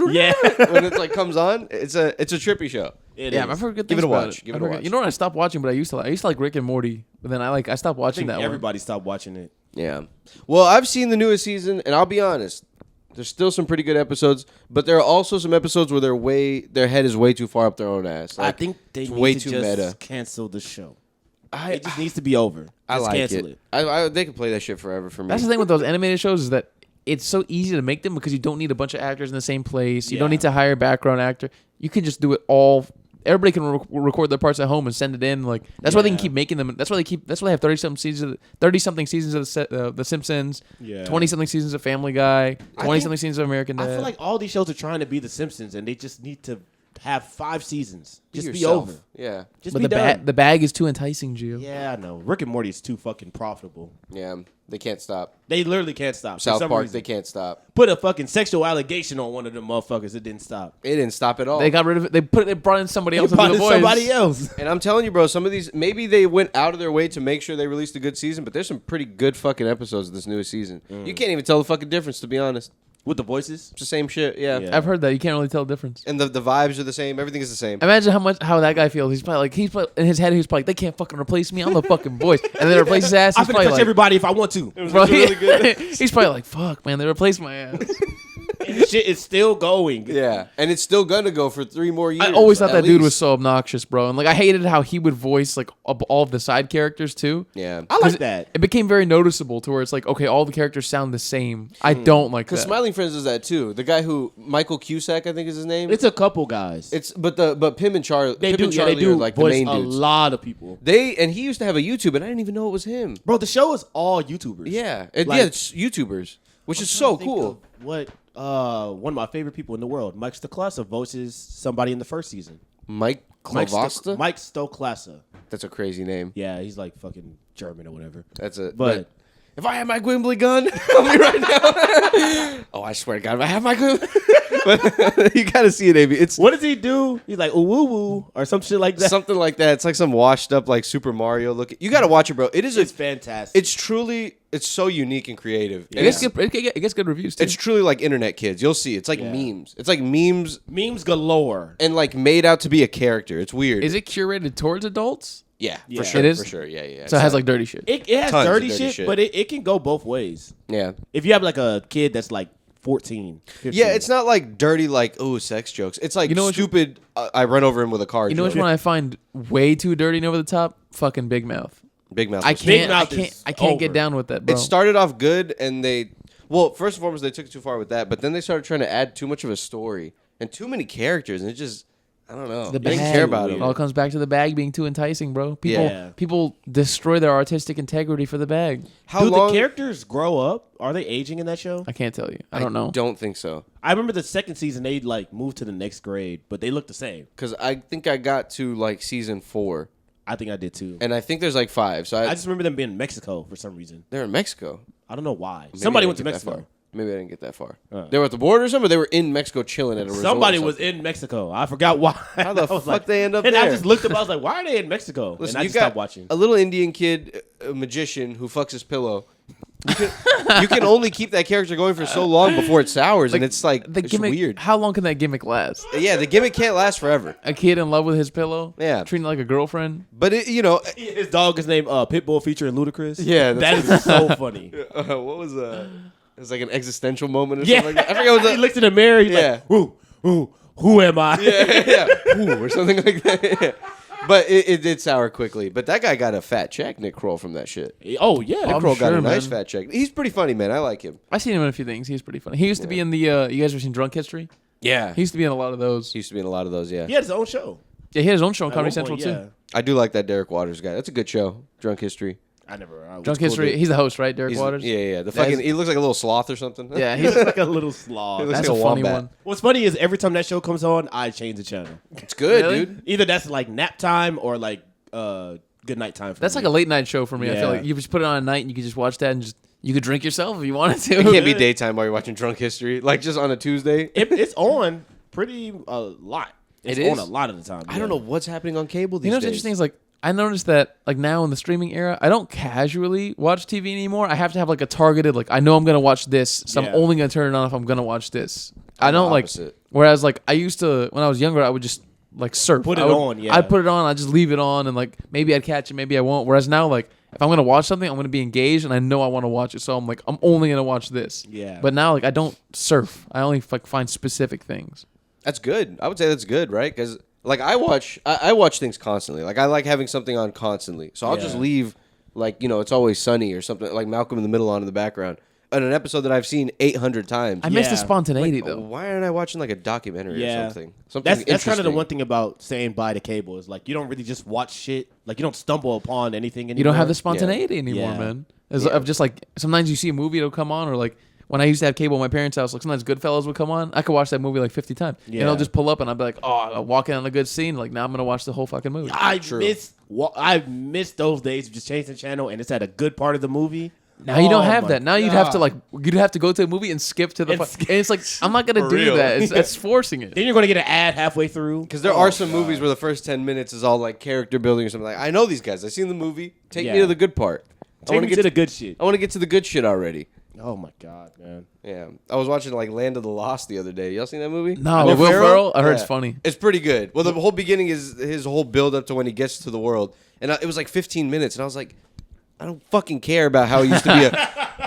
Yeah. when it like comes on, it's a trippy show. It Yeah, is. I've heard good Give things it a about watch. it. Give it I've a heard good- watch. You know what I stopped watching, but I used to like Rick and Morty, but then I stopped I watching think that one. everybody stopped watching it. Yeah. Well, I've seen the newest season, and I'll be honest. There's still some pretty good episodes, but there are also some episodes where their head is way too far up their own ass. I Like, think they it's need way to too just meta. cancel the show. I It just needs to be over. I Just like cancel it. They can play that shit forever for me. That's the thing with those animated shows is that it's so easy to make them because you don't need a bunch of actors in the same place. You don't Yeah. need to hire a background actor. You can just do it all everybody can record their parts at home and send it in. Like that's why they can keep making them. That's why they have 30-something seasons of The Simpsons. 20-something seasons of Family Guy. 20-something seasons of American Dad. I feel like all these shows are trying to be The Simpsons, and they just need to have 5 seasons. Just be yourself. over. Yeah. Just but be done. the bag is too enticing, Gio. Yeah, I know. Rick and Morty is too fucking profitable. Yeah. They can't stop. They literally can't stop. South For some Park, reason. they can't stop. Put a fucking sexual allegation on one of them motherfuckers. It didn't stop. It didn't stop at all. They got rid of it. They brought in somebody else. They brought to in do the voice. somebody else. And I'm telling you, bro, some of these, maybe they went out of their way to make sure they released a good season, but there's some pretty good fucking episodes of this newest season. You can't even tell the fucking difference, to be honest. With the voices? It's the same shit, yeah. Yeah. I've heard that you can't really tell the difference. And the vibes are the same. Everything is the same. Imagine how that guy feels. He's probably in his head. He's probably like, they can't fucking replace me. I'm the fucking voice. And then they replace his ass. I'm He's gonna probably touch like, everybody if I want to. bro, he's probably like, fuck, man, they replaced my ass. And shit is still going. Yeah. And it's still gonna go for 3 more years. I always thought at that dude was least. so obnoxious, bro. And like I hated how he would voice like all of the side characters too. Yeah. I like that. It became very noticeable to where it's like, okay, all the characters sound the same. I don't like that. Because Smiling Friends does that too. The guy who Michael Cusack, I think is his name. It's a couple guys. But Pim and Charlie. They Pim do. and Yeah, Charlie they do are like the voice main a dudes. lot of people. And he used to have a YouTube, and I didn't even know it was him. Bro, the show is all YouTubers. Yeah, Like- yeah, it's YouTubers, which is so cool. What? One of my favorite people in the world, Mike Stoklasa, voices somebody in the first season. Mike Klovasta? Mike Stoklasa. That's a crazy name. Yeah, he's like fucking German or whatever. But if I had my Gwimbly gun, tell me right now. Oh, I swear to God, if I have my Gwimbly. But you gotta see it, AB. It's what does he do? He's like ooh woo woo or some shit like that. something like that. It's like some washed up like Super Mario looking. You gotta watch it, bro. It's fantastic. It's truly. It's so unique and creative. It gets good reviews too. It's truly like internet kids. You'll see. It's like memes. It's like memes galore. and like made out to be a character. It's weird. Is it curated towards adults? Yeah, Yeah. for sure. It is? For sure. Yeah. So it has like dirty shit. It has Tons of dirty dirty shit, shit. but it can go both ways. Yeah. If you have like a kid that's like 14, 15. Yeah, it's not like dirty, like, oh, sex jokes. It's like stupid, I run over him with a car. You know which one I find way too dirty and over the top? Fucking Big Mouth. Big Mouth. I was can't. Mouth I can't is get over. down with that, bro. It started off good, and first and foremost, they took it too far with that, but then they started trying to add too much of a story and too many characters, and it just, I don't know. The I didn't bag. care about It it. all comes back to the bag being too enticing, bro. Yeah. People destroy their artistic integrity for the bag. How Do long? the characters grow up? Are they aging in that show? I can't tell you. I don't know. Don't think so. I remember the second season they like moved to the next grade, but they look the same. Because I think I got to like season 4, I think I did too. and I think there's like 5. So I just remember them being in Mexico for some reason. they're in Mexico. I don't know why. Maybe Somebody I went to didn't get that Mexico. far. Maybe I didn't get that far. They were at the border or something, or they were in Mexico chilling at a resort. Somebody or was something. in Mexico. I forgot why. How the I was fuck they end up and there? I just looked up. I was like, why are they in Mexico? Listen, and I you just got stopped watching. a little Indian kid, a magician who fucks his pillow. You can only keep that character going for so long before it sours, and it's like The it's gimmick. weird. How long can that gimmick last? Yeah, the gimmick can't last forever. A kid in love with his pillow. Yeah. Treating it like a girlfriend. But His dog is named Pitbull featuring Ludacris. Yeah, that is so funny. what was it was like an existential moment or Yeah, something like that. I forget what he looks in the mirror. He's Yeah. like, who am I? yeah, ooh, or something like that. Yeah. But it did sour quickly. But that guy got a fat check, Nick Kroll, from that shit. Oh yeah, Nick Kroll got sure, a nice man. fat check. He's pretty funny, man. I like him. I've seen him in a few things. He's pretty funny. He used to be in the. You guys ever seen Drunk History? Yeah, He used to be in a lot of those. he used to be in a lot of those. Yeah, he had his own show. Yeah, he had his own show on At Comedy one Central point, too. yeah. I do like that Derek Waters guy. That's a good show. Drunk History. I never. Drunk History. dude. He's the host, right? Derek He's- Waters. Yeah. The That's- fucking he looks like a little sloth or something. Yeah, He's he's like a little sloth. He looks that's like a a funny wombat. one. What's funny is every time that show comes on, I change the channel. It's good, Really? dude. Either that's like nap time or like good night time. For That's me. like a late night show for me. I Yeah. feel like you just put it on at night and you could just watch that and just you could drink yourself if you wanted to. It can't be daytime while you're watching Drunk History. Like just on a Tuesday. It's on pretty a lot. It's It on is? a lot of the time. I don't know what's happening on cable these You know what's days. interesting is like I noticed that like now in the streaming era, I don't casually watch TV anymore. I have to have like a targeted like I know I'm gonna watch this, so Yeah. I'm only gonna turn it on if I'm gonna watch this. I don't like. opposite. Whereas like I used to when I was younger, I would just like surf. Put it I would- on, yeah. I'd put it on. I'd just leave it on, and like maybe I'd catch it, maybe I won't. Whereas now like if I'm gonna watch something, I'm gonna be engaged, and I know I want to watch it, so I'm like I'm only gonna watch this. Yeah. But now like I don't surf. I only like find specific things. That's good. I would say that's good, right? Because like I watch things constantly. Like I like having something on constantly. So I'll just Yeah. leave like it's Always Sunny or something like Malcolm in the Middle on in the background. in an episode that I've seen 800 times. I miss the Yeah. spontaneity Like, though. why aren't I watching like a documentary or something? Something That's kind of the interesting. one thing about saying bye to cable is like you don't really just watch shit. Like you don't stumble upon anything anymore. You don't have the spontaneity anymore, Yeah. man. It's of just like sometimes you see a movie, it'll come on, or like when I used to have cable at my parents' house, like sometimes Goodfellas would come on. I could watch that movie like 50 times. Yeah. And I'll just pull up and I'll be like, oh, I'll walk in on a good scene. Like now I'm gonna watch the whole fucking movie. I miss those days of just changing the channel and it's at a good part of the movie. Now you don't Oh have my that. Now you'd have to God. you'd have to go to a movie and skip to the. And And it's like I'm not gonna For do real. that. It's forcing it. Then you're gonna get an ad halfway through Because there are some movies where the first 10 minutes is all like character building or something. Like, I know these guys. I've seen the movie. Take me Yeah. to the good part. Take me to the good shit. I want to get to the good shit already. Oh my god, man. Yeah. I was watching like Land of the Lost the other day. Y'all seen that movie? No, Will Ferrell? I heard it's funny. It's pretty good. Well, the whole beginning is his whole build up to when he gets to the world. And it was like 15 minutes. And I was like, I don't fucking care about how he used to be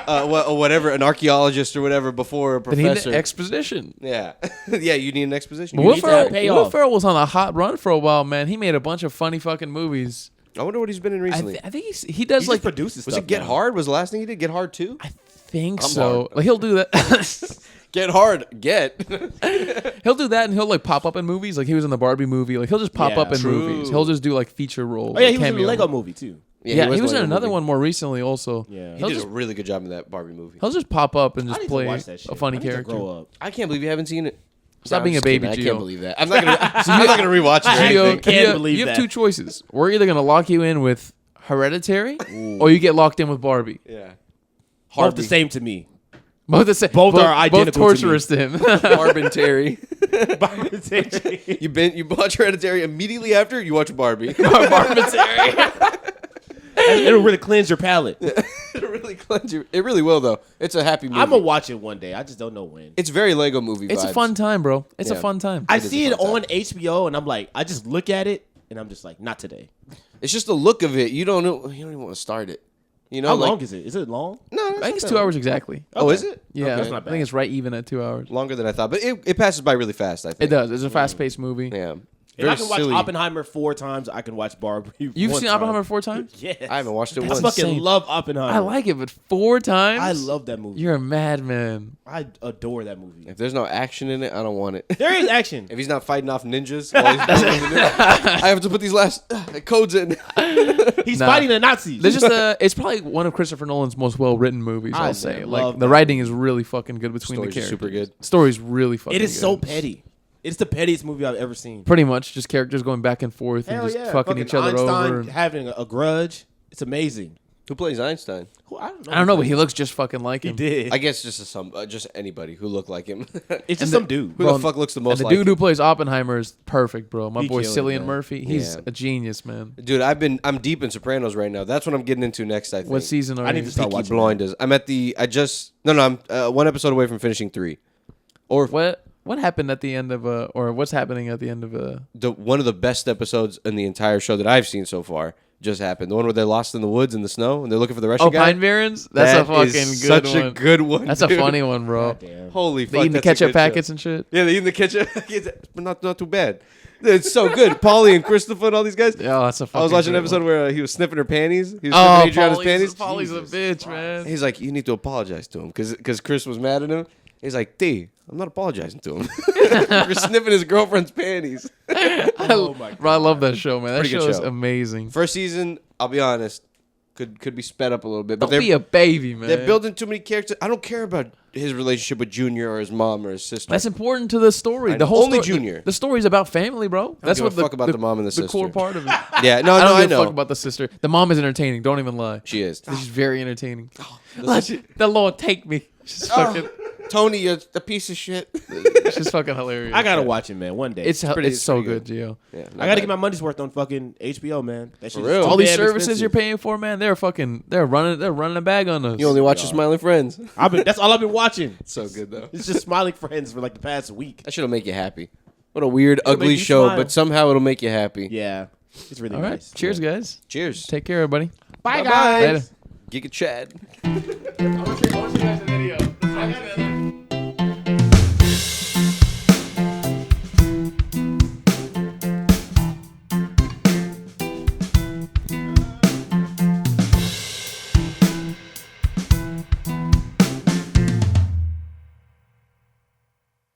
an archaeologist or whatever before a But he professor. needed exposition. Yeah. Yeah, you need an exposition. But You Will need- to have payoff. Ferrell was on a hot run for a while, man. He made a bunch of funny fucking movies. I wonder what he's been in recently. I think he does He like just produces Was stuff it Get now. Hard? Was the last thing he did Get Hard too? I think I'm so. hard. Like he'll do that. Get Hard. Get. He'll do that, and he'll like pop up in movies. Like he was in the Barbie movie. Like he'll just pop Yeah. up in True. movies. He'll just do like feature roles. Oh yeah, like, he was in the cameo Lego roles. movie too. Yeah, he was in Lego another movie. one more recently also. Yeah. He He'll did just a really good job in that Barbie movie. he'll just pop up and I just need play to watch that shit. a funny I need to character. grow up. I can't believe you haven't seen it. Stop I'm being a just baby, kidding. I Gio. can't believe that. I'm not gonna. I'm not gonna rewatch it. or Gio, anything. can't believe you have that. two choices. We're either gonna lock you in with Hereditary, or you get locked in with Barbie. Yeah. Both the same to me. Both the same. Both are identical Both to me. torturous to him. Barb and Terry. Barbie. You watch Hereditary immediately after you watch Barbie. It'll really cleanse your palate. It really cleanse you. It really will though. It's a happy movie. I'm gonna watch it one day. I just don't know when. It's very Lego movie. It's a vibes. fun time, bro. It's a Yeah. fun time. I It is see a it fun on HBO and I'm like, I just look at it and I'm just like, not today. It's just the look of it. You don't know. You don't even want to start it. You know. How like- long is it? Is it long? No, I think it's 2 hours exactly. Oh, is it? Yeah, Okay. That's not I bad. think it's right even at 2 hours. Longer than I thought, but it passes by really fast. I think It does. It's a fast-paced movie. Yeah. If Very I can watch silly. Oppenheimer 4 times, I can watch Barbie. You've one seen time. Oppenheimer 4 times? Yes. I haven't watched it I once. fucking insane. love Oppenheimer. I like it, but 4 times? I love that movie. You're a madman. I adore that movie. If there's no action in it, I don't want it. There is action. If he's not fighting off ninjas, while he's doing it, I have to put these last codes in. He's Nah. fighting the Nazis. There's just it's probably one of Christopher Nolan's most well-written movies, I I'll say. love Like, the that writing is really fucking good between Story's the characters. super good. Story's really fucking It is good. so petty. It's the pettiest movie I've ever seen. Pretty much just characters going back and forth Hell and just yeah. fucking each other Einstein over. And, having a grudge. It's amazing. Who plays Einstein? Who- I don't know. I don't know, but he looks just fucking like He him. did. I guess just anybody who looked like him. It's just and some dude. Who Bro, the fuck looks the And most the like dude him? who plays Oppenheimer is perfect, bro. My He boy killed it, Cillian man. Murphy. He's Yeah. a genius, man. Dude, I'm deep in Sopranos right now. That's what I'm getting into next. I think. What season are I need you? to start Peaky watching Blinders. I'm at the. I'm one episode away from finishing 3. Or What happened at the end of or what's happening at the end of one of the best episodes in the entire show that I've seen so far just happened. The one where they're lost in the woods in the snow and they're looking for the Russian Oh, guy. Pine Barrens? That's That a fucking is good such one. a good one. That's dude. a funny one, bro. Damn. Holy They fuck! eating the that's a ketchup good show. packets and shit. Yeah, they eating the ketchup packets, but not too bad. It's so good. Paulie and Christopher and all these guys. Yeah, that's a fucking I was watching an good episode one. where he was sniffing her panties. He was Oh, sniffing Adriana's panties. Paulie's a bitch, man. He's like, you need to apologize to him because Chris was mad at him. He's like, D, I'm not apologizing to him. You're sniffing his girlfriend's panties. Oh my Bro, I love that show, man. That Pretty good show is show. amazing. First season, I'll be honest, could be sped up a little bit. But Don't be a baby, man. they're building too many characters. I don't care about his relationship with Junior or his mom or his sister. That's important to the story. I The know. whole Only story, Junior. The story's about family, bro. That's give what a fuck about the mom and the sister. core part of it. yeah, no, I don't I give a know. fuck about the sister. The mom is entertaining. Don't even lie. She is. She's very entertaining. The Lord take me. She's fucking, Tony, you're a piece of shit. she's fucking hilarious. I gotta watch it, man. One day. It's so pretty good, good. Gio. Yeah, I gotta get my money's worth on fucking HBO, man. That shit's real. too All these damn services expensive. you're paying for, man, they're running a bag on us. You only watch your smiling friends. That's all I've been watching. So good though. It's just smiling friends for like the past week. That shit'll make you happy. What a weird, ugly make you show, smile. but somehow it'll make you happy. Yeah, it's really All right. nice. Cheers, guys. Cheers. Take care, everybody. Bye, Bye-bye. guys. Later. Giga Chad. I want you guys